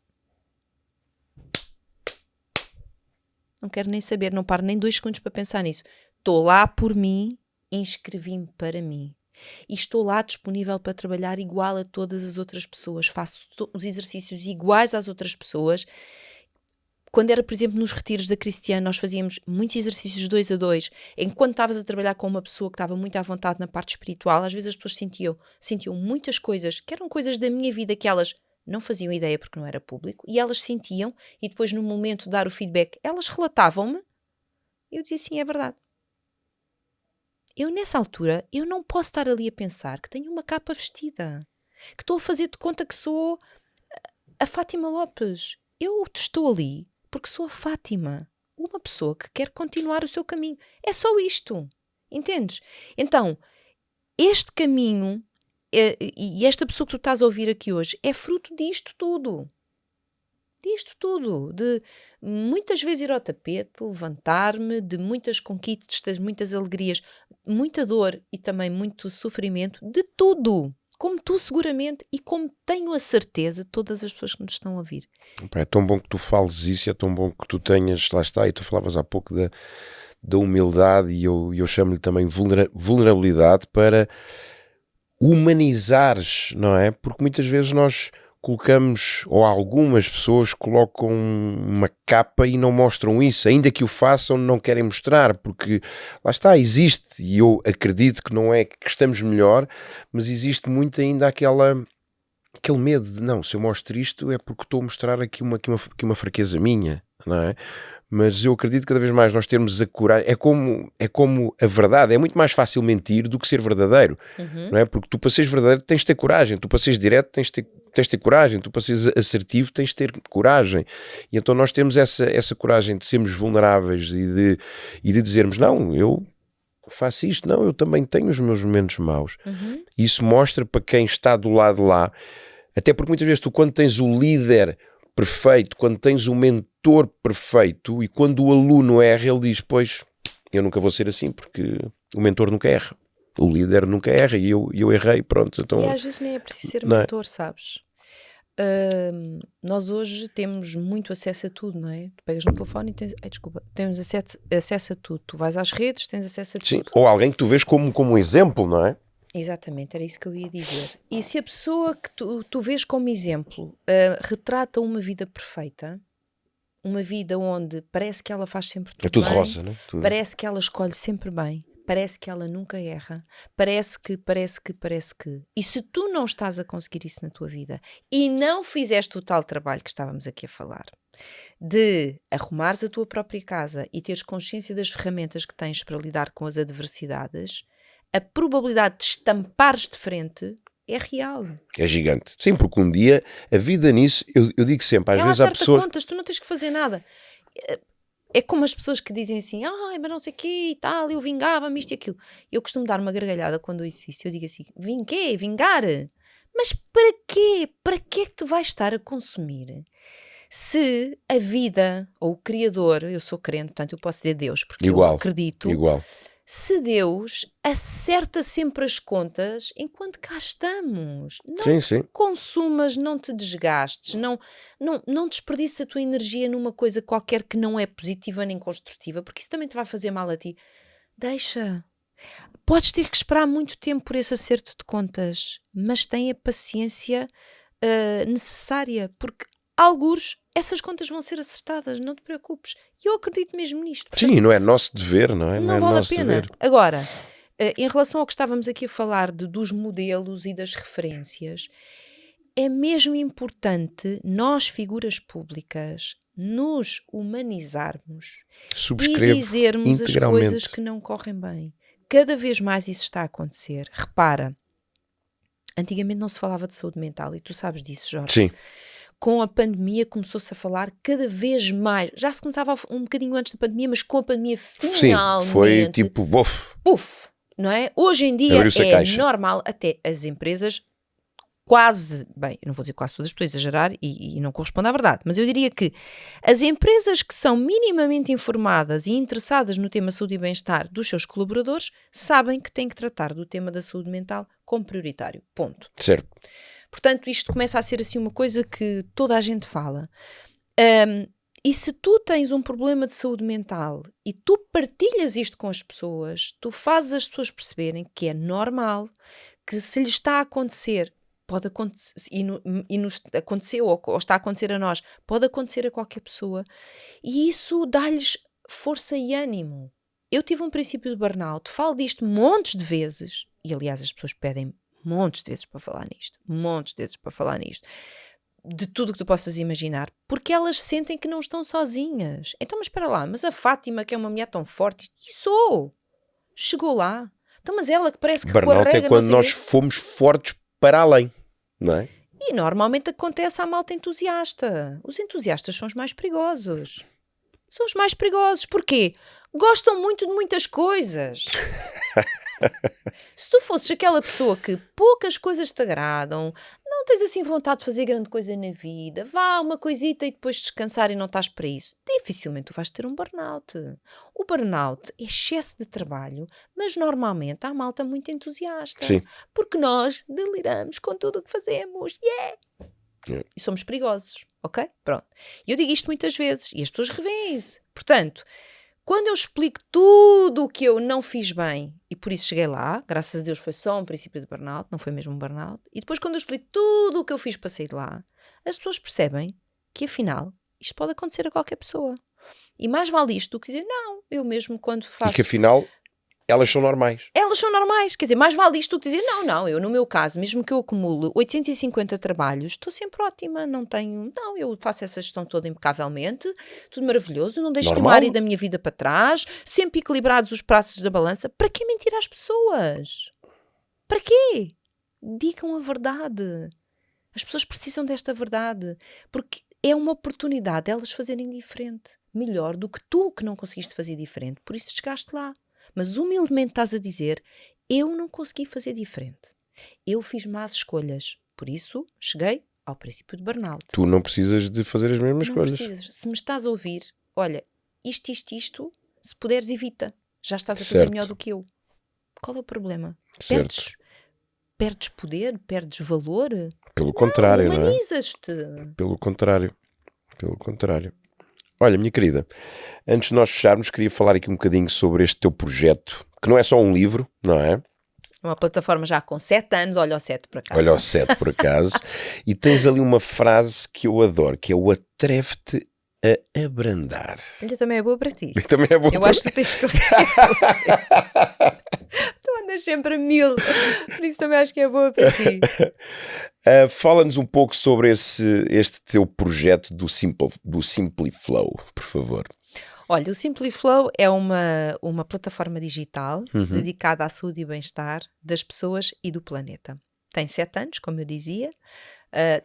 Não quero nem saber, não paro nem 2 segundos para pensar nisso. Estou lá por mim, inscrevi-me para mim. E estou lá disponível para trabalhar igual a todas as outras pessoas. Faço os exercícios iguais às outras pessoas. Quando era, por exemplo, nos retiros da Cristiane, nós fazíamos muitos exercícios 2 a 2. Enquanto estavas a trabalhar com uma pessoa que estava muito à vontade na parte espiritual, às vezes as pessoas sentiam muitas coisas, que eram coisas da minha vida que elas não faziam ideia porque não era público, e elas sentiam, e depois no momento de dar o feedback, elas relatavam-me, e eu dizia assim, é verdade. Eu, nessa altura, eu não posso estar ali a pensar que tenho uma capa vestida, que estou a fazer de conta que sou a Fátima Lopes. Eu estou ali porque sou a Fátima, uma pessoa que quer continuar o seu caminho. É só isto, entendes? Então, este caminho e esta pessoa que tu estás a ouvir aqui hoje é fruto disto tudo. De muitas vezes ir ao tapete, levantar-me, de muitas conquistas, muitas alegrias, muita dor e também muito sofrimento, de tudo, como tu seguramente e como tenho a certeza todas as pessoas que nos estão a ouvir. É tão bom que tu fales isso, é tão bom que tu tenhas, lá está, e tu falavas há pouco da humildade e eu chamo-lhe também vulnerabilidade para humanizares, não é? Porque muitas vezes nós colocamos, ou algumas pessoas colocam uma capa e não mostram isso, ainda que o façam não querem mostrar, porque lá está, existe, e eu acredito que não é que estamos melhor, mas existe muito ainda aquele medo de, não, se eu mostro isto é porque estou a mostrar aqui uma fraqueza minha, não é? Mas eu acredito que cada vez mais nós termos a coragem, é como a verdade, é muito mais fácil mentir do que ser verdadeiro, não é? Porque tu para seres verdadeiro tens de ter coragem, tu para seres direto tens de ter coragem, tu para seres assertivo tens de ter coragem, e então nós temos essa coragem de sermos vulneráveis e de dizermos, não, eu faço isto, não, eu também tenho os meus momentos maus. Isso mostra para quem está do lado de lá, até porque muitas vezes tu, quando tens o líder perfeito, quando tens o mentor perfeito e quando o aluno erra, ele diz, pois, eu nunca vou ser assim porque o mentor nunca erra, o líder nunca erra e eu errei, pronto. Então, e às vezes nem é preciso ser mentor, sabes? Nós hoje temos muito acesso a tudo, não é? Tu pegas no telefone e temos acesso a tudo. Tu vais às redes, tens acesso a tudo. Sim, ou alguém que tu vês como um exemplo, não é? Exatamente, era isso que eu ia dizer. E se a pessoa que tu vês como exemplo retrata uma vida perfeita, uma vida onde parece que ela faz sempre tudo é tudo bem, rosa, não é? Parece que ela escolhe sempre bem, parece que ela nunca erra. Parece que. E se tu não estás a conseguir isso na tua vida e não fizeste o tal trabalho que estávamos aqui a falar, de arrumares a tua própria casa e teres consciência das ferramentas que tens para lidar com as adversidades, a probabilidade de estampares de frente é real. É gigante. Sim, porque um dia a vida nisso, eu digo sempre, às vezes há pessoas... contas, tu não tens que fazer nada. É como as pessoas que dizem assim, mas não sei o quê e tal, eu vingava-me isto e aquilo. Eu costumo dar uma gargalhada quando eu isso. Eu digo assim, vingar? Mas para quê? Para que é que tu vais estar a consumir? Se a vida, ou o Criador, eu sou crente, portanto eu posso dizer Deus, porque eu acredito, se Deus acerta sempre as contas enquanto cá estamos. Não consumas, não te desgastes, não desperdices a tua energia numa coisa qualquer que não é positiva nem construtiva, porque isso também te vai fazer mal a ti. Deixa. Podes ter que esperar muito tempo por esse acerto de contas, mas tenha a paciência necessária, porque algures essas contas vão ser acertadas, não te preocupes. E eu acredito mesmo nisto. Portanto, sim, não é nosso dever, não é? Não vale a pena. Dever. Agora, em relação ao que estávamos aqui a falar dos modelos e das referências, é mesmo importante nós, figuras públicas, nos humanizarmos e dizermos as coisas que não correm bem. Cada vez mais isso está a acontecer. Repara, antigamente não se falava de saúde mental e tu sabes disso, Jorge. Sim. Com a pandemia começou-se a falar cada vez mais. Já se começava um bocadinho antes da pandemia, mas com a pandemia finalmente... Sim, foi tipo buf, não é? Hoje em dia é normal, até as empresas quase, bem, eu não vou dizer quase todas, estou a exagerar e não corresponde à verdade, mas eu diria que as empresas que são minimamente informadas e interessadas no tema saúde e bem-estar dos seus colaboradores sabem que têm que tratar do tema da saúde mental como prioritário. Ponto. Certo. Portanto, isto começa a ser assim uma coisa que toda a gente fala. E se tu tens um problema de saúde mental e tu partilhas isto com as pessoas, tu fazes as pessoas perceberem que é normal, que se lhes está a acontecer, pode acontecer, e nos aconteceu ou está a acontecer a nós, pode acontecer a qualquer pessoa, e isso dá-lhes força e ânimo. Eu tive um princípio de burnout, falo disto montes de vezes, e aliás as pessoas pedem montes de vezes para falar nisto, de tudo o que tu possas imaginar, porque elas sentem que não estão sozinhas. Então, mas espera lá, mas a Fátima, que é uma mulher tão forte, chegou lá. Então, mas ela que parece que burnout é quando nós fomos fortes para além, não é? E normalmente acontece à malta entusiasta. Os entusiastas são os mais perigosos. Porquê? Gostam muito de muitas coisas. Se tu fosses aquela pessoa que poucas coisas te agradam, não tens assim vontade de fazer grande coisa na vida, vá uma coisita e depois descansar e não estás para isso, dificilmente tu vais ter um burnout. O burnout é excesso de trabalho, mas normalmente há malta muito entusiasta. Sim. Porque nós deliramos com tudo o que fazemos. E somos perigosos, ok? Pronto. E eu digo isto muitas vezes e as pessoas revêem-se. Portanto, quando eu explico tudo o que eu não fiz bem, e por isso cheguei lá, graças a Deus foi só um princípio de burnout, não foi mesmo um burnout, e depois quando eu explico tudo o que eu fiz para sair de lá, as pessoas percebem que afinal isto pode acontecer a qualquer pessoa. E mais vale isto do que dizer, não, eu mesmo quando faço... E que afinal... Elas são normais. Quer dizer, mais vale isto do que dizer, não, eu no meu caso, mesmo que eu acumulo 850 trabalhos, estou sempre ótima, eu faço essa gestão toda impecavelmente, tudo maravilhoso, não deixo nenhuma área da minha vida para trás, sempre equilibrados os pratos da balança. Para que mentir às pessoas? Para quê? Digam a verdade. As pessoas precisam desta verdade, porque é uma oportunidade de elas fazerem diferente, melhor do que tu que não conseguiste fazer diferente, por isso chegaste lá. Mas humildemente estás a dizer, eu não consegui fazer diferente. Eu fiz más escolhas. Por isso, cheguei ao princípio de burnout. Tu não precisas de fazer as mesmas coisas. Não precisas. Se me estás a ouvir, olha, isto, se puderes, evita. Já estás a fazer melhor do que eu. Qual é o problema? Perdes poder? Perdes valor? Pelo contrário, não é? Humanizas-te. Pelo contrário. Olha, minha querida, antes de nós fecharmos, queria falar aqui um bocadinho sobre este teu projeto, que não é só um livro, não é? Uma plataforma já com 7 anos, olha o 7 por acaso. E tens ali uma frase que eu adoro, que é o atreve-te a abrandar. Olha, também é boa para ti. Também é bom Eu para- acho que tu tens que tu andas sempre a 1000, por isso também acho que é boa para ti. Fala-nos um pouco sobre este teu projeto do Simpliflow, por favor. Olha, o Simpliflow é uma plataforma digital dedicada à saúde e bem-estar das pessoas e do planeta. Tem 7 anos, como eu dizia.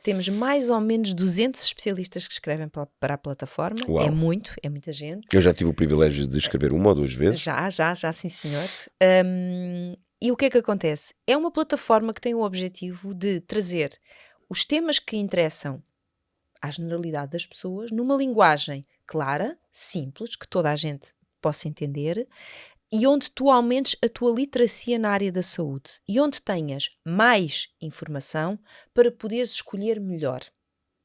Temos mais ou menos 200 especialistas que escrevem para a plataforma. Uau. É muita gente. Eu já tive o privilégio de escrever 1 ou 2 vezes. Já, sim senhor. E o que é que acontece? É uma plataforma que tem o objetivo de trazer os temas que interessam à generalidade das pessoas numa linguagem clara, simples, que toda a gente possa entender, e onde tu aumentes a tua literacia na área da saúde e onde tenhas mais informação para poderes escolher melhor.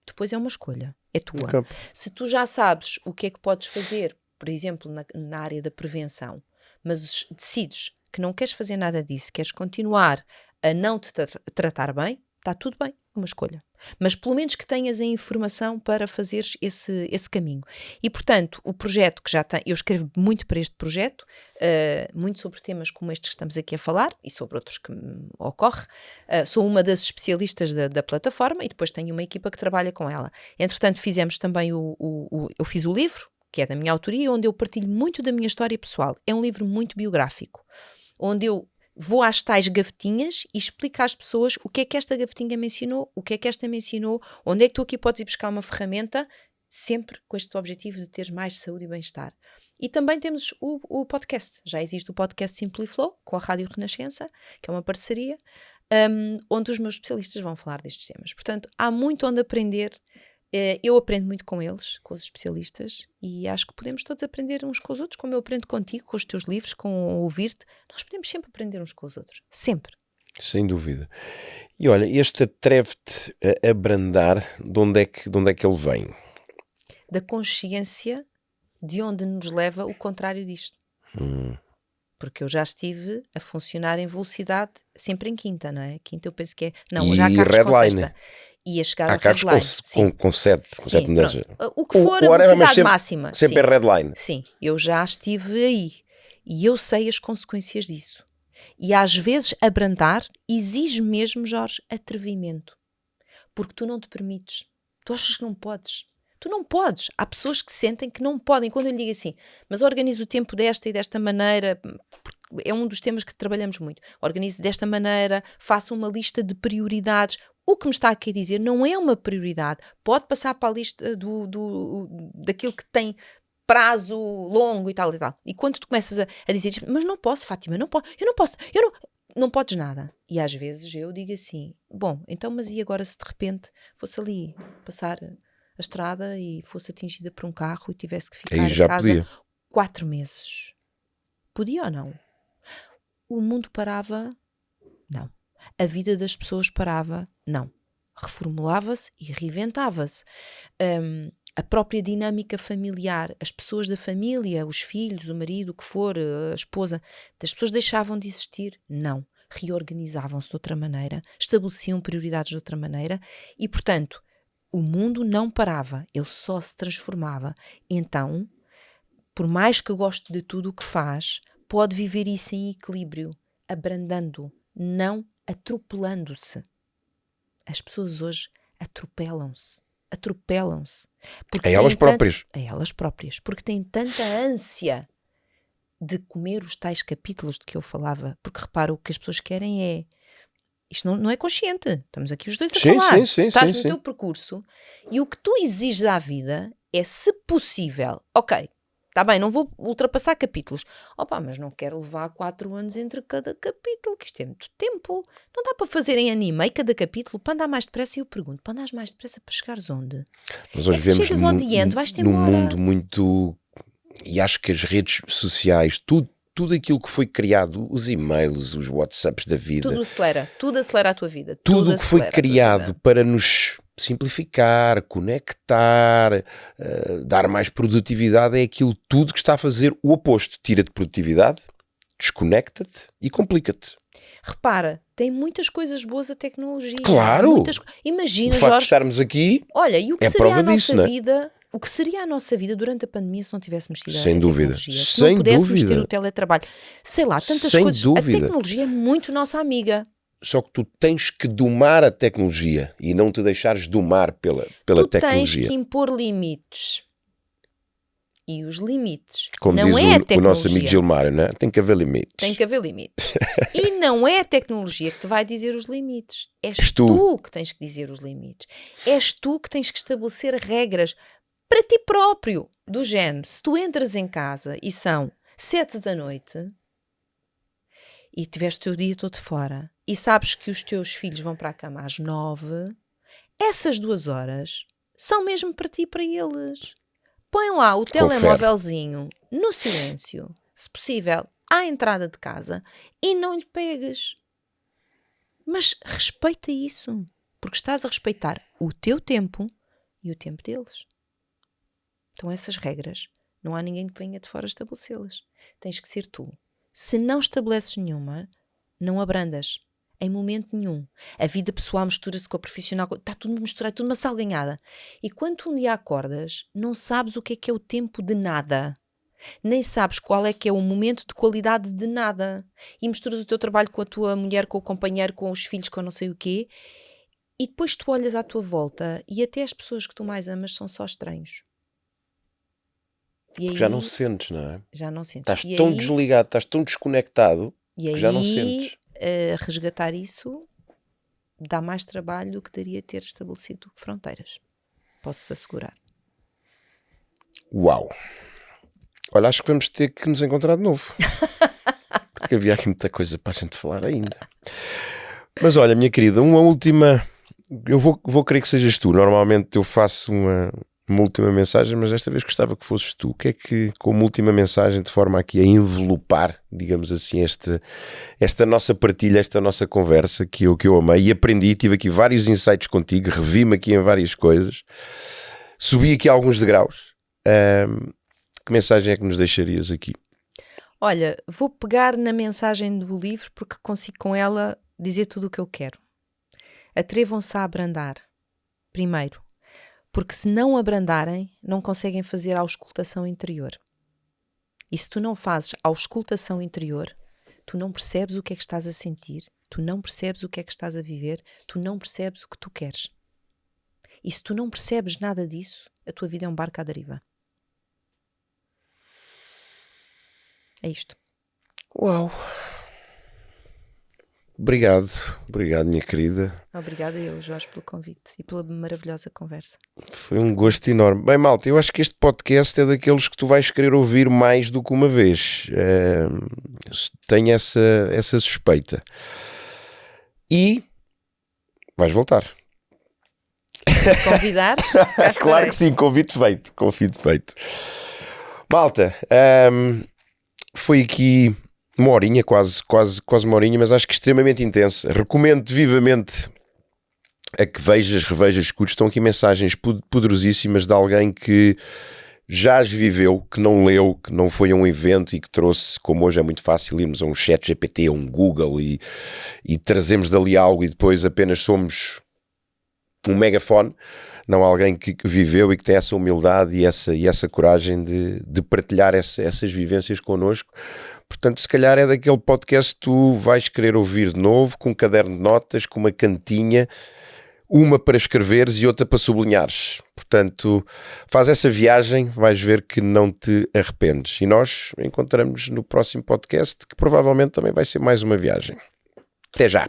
Depois é uma escolha, é tua. Ok. Se tu já sabes o que é que podes fazer, por exemplo, na área da prevenção, mas decides que não queres fazer nada disso, queres continuar a não te tratar bem, está tudo bem, é uma escolha. Mas pelo menos que tenhas a informação para fazeres esse caminho. E, portanto, o projeto que já tem, eu escrevo muito para este projeto, muito sobre temas como estes que estamos aqui a falar e sobre outros que me ocorre. Sou uma das especialistas da plataforma e depois tenho uma equipa que trabalha com ela. Entretanto, fizemos também eu fiz o livro, que é da minha autoria, onde eu partilho muito da minha história pessoal. É um livro muito biográfico, onde eu vou às tais gavetinhas e explico às pessoas o que é que esta gavetinha me ensinou, o que é que esta me ensinou, onde é que tu aqui podes ir buscar uma ferramenta, sempre com este objetivo de teres mais saúde e bem-estar. E também temos o podcast. Já existe o podcast Simpliflow, com a Rádio Renascença, que é uma parceria, onde os meus especialistas vão falar destes temas. Portanto, há muito onde aprender. Eu aprendo muito com eles, com os especialistas, e acho que podemos todos aprender uns com os outros, como eu aprendo contigo, com os teus livros, com ouvir-te. Nós podemos sempre aprender uns com os outros. Sempre. Sem dúvida. E olha, este atreve-te a abrandar, de onde é que ele vem? Da consciência de onde nos leva o contrário disto. Porque eu já estive a funcionar em velocidade, sempre em quinta, não é? Quinta eu penso que é... Não, E já há carros com redline. sexta. E a chegar Há ao carros redline. com 7 Sim, mudanças. pronto. O que for a whatever, mas velocidade sempre, máxima. sempre sim. é redline. Sim, eu já estive aí. E eu sei as consequências disso. E às vezes abrandar exige mesmo, Jorge, atrevimento. Porque tu não te permites. Tu achas que não podes. Tu não podes. Há pessoas que sentem que não podem. Quando eu lhe digo assim, mas organizo o tempo desta e desta maneira, é um dos temas que trabalhamos muito. Organize desta maneira, faça uma lista de prioridades. O que me está aqui a dizer não é uma prioridade. Pode passar para a lista daquilo que tem prazo longo e tal e tal. E quando tu começas a dizer, mas não posso, Fátima, não posso, eu não podes nada. E às vezes eu digo assim, bom, então mas e agora se de repente fosse ali passar a estrada e fosse atingida por um carro e tivesse que ficar Aí já em casa podia. 4 meses? Podia ou não? O mundo parava? Não. A vida das pessoas parava? Não. Reformulava-se e reinventava-se. A própria dinâmica familiar, as pessoas da família, os filhos, o marido, o que for, a esposa, as pessoas deixavam de existir? Não. Reorganizavam-se de outra maneira, estabeleciam prioridades de outra maneira e, portanto, o mundo não parava, ele só se transformava. Então, por mais que goste de tudo o que faz, pode viver isso em equilíbrio, abrandando, não atropelando-se. As pessoas hoje atropelam-se. A elas próprias. A elas próprias. Porque têm tanta ânsia de comer os tais capítulos de que eu falava. Porque repara, o que as pessoas querem é... Isto não é consciente. Estamos aqui os dois a falar. Estás no teu percurso e o que tu exiges à vida é, se possível, ok, está bem, não vou ultrapassar capítulos. Opa, mas não quero levar 4 anos entre cada capítulo, que isto é muito tempo. Não dá para fazer em anime cada capítulo para andar mais depressa. E eu pergunto, para andares mais depressa para chegares onde? Nós hoje vivemos chegas ao the end, vais-te num embora. mundo muito... E acho que as redes sociais, tudo aquilo que foi criado, os e-mails, os WhatsApps da vida... Tudo acelera a tua vida. Tudo o que foi criado para nos simplificar, conectar, dar mais produtividade, é aquilo tudo que está a fazer o oposto. Tira-te produtividade, desconecta-te e complica-te. Repara, tem muitas coisas boas a tecnologia. Claro! Imagina, O facto Jorge, de estarmos aqui olha, e o que é seria prova a disso, nossa não é? vida o que seria a nossa vida durante a pandemia se não tivéssemos tido Sem a dúvida. tecnologia? Se Sem não pudéssemos dúvida. ter o teletrabalho? Sei lá, tantas Sem coisas. dúvida. A tecnologia é muito nossa amiga. Só que tu tens que domar a tecnologia e não te deixares domar pela Tu tecnologia. tens que impor limites. E os limites Como não diz é a tecnologia. o nosso amigo Gilmário, né? Tem que haver limites. Tem que haver limites. E não é a tecnologia que te vai dizer os limites. És És tu que tens que dizer os limites. És tu que tens que estabelecer regras para ti próprio. Do género, se tu entras em casa e são 7 da noite e tiveste o teu dia todo fora e sabes que os teus filhos vão para a cama às 9, essas 2 horas são mesmo para ti e para eles. Põe lá o telemóvelzinho no silêncio, se possível, à entrada de casa e não lhe pegues. Mas respeita isso, porque estás a respeitar o teu tempo e o tempo deles. Então essas regras, não há ninguém que venha de fora estabelecê-las. Tens que ser tu. Se não estabeleces nenhuma, não abrandas. Em momento nenhum. A vida pessoal mistura-se com a profissional. Está tudo misturado, tudo uma salganhada. E quando tu um dia acordas, não sabes o que é o tempo de nada. Nem sabes qual é que é o momento de qualidade de nada. E misturas o teu trabalho com a tua mulher, com o companheiro, com os filhos, com não sei o quê. E depois tu olhas à tua volta e até as pessoas que tu mais amas são só estranhos. E aí, já não sentes, não é? Já não sentes. Estás tão desligado, estás tão desconectado que já não sentes. Resgatar isso dá mais trabalho do que daria ter estabelecido fronteiras. Posso-te assegurar. Uau! Olha, acho que vamos ter que nos encontrar de novo. Porque havia aqui muita coisa para a gente falar ainda. Mas olha, minha querida, uma última... Eu vou querer que sejas tu. Normalmente eu faço uma última mensagem, mas desta vez gostava que fosses tu. O que é que, como última mensagem, de forma aqui a envelopar, digamos assim, esta nossa partilha, esta nossa conversa, que eu amei e aprendi, tive aqui vários insights contigo, revi-me aqui em várias coisas, subi aqui alguns degraus. Que mensagem é que nos deixarias aqui? Olha, vou pegar na mensagem do livro porque consigo com ela dizer tudo o que eu quero. Atrevam-se a abrandar, primeiro. Porque se não abrandarem, não conseguem fazer a auscultação interior. E se tu não fazes a auscultação interior, tu não percebes o que é que estás a sentir, tu não percebes o que é que estás a viver, tu não percebes o que tu queres. E se tu não percebes nada disso, a tua vida é um barco à deriva. É isto. Uau! Obrigado, minha querida. Obrigada eu, Jorge, pelo convite e pela maravilhosa conversa. Foi um gosto enorme. Bem, malta, eu acho que este podcast é daqueles que tu vais querer ouvir mais do que uma vez. Tenho essa suspeita. E vais voltar. Convidar? Claro que sim, convite feito. Malta, foi aqui uma horinha, quase uma horinha, mas acho que extremamente intensa. Recomendo vivamente a que vejas, revejas, escutes. Estão aqui mensagens poderosíssimas de alguém que já as viveu, que não leu, que não foi a um evento e que trouxe, como hoje é muito fácil irmos a um chat GPT, a um Google e trazemos dali algo e depois apenas somos um megafone. Não alguém que viveu e que tem essa humildade e essa coragem de partilhar essas vivências connosco. Portanto, se calhar é daquele podcast que tu vais querer ouvir de novo, com um caderno de notas, com uma cantinha, uma para escreveres e outra para sublinhares. Portanto, faz essa viagem, vais ver que não te arrependes. E nós encontramos no próximo podcast, que provavelmente também vai ser mais uma viagem. Até já!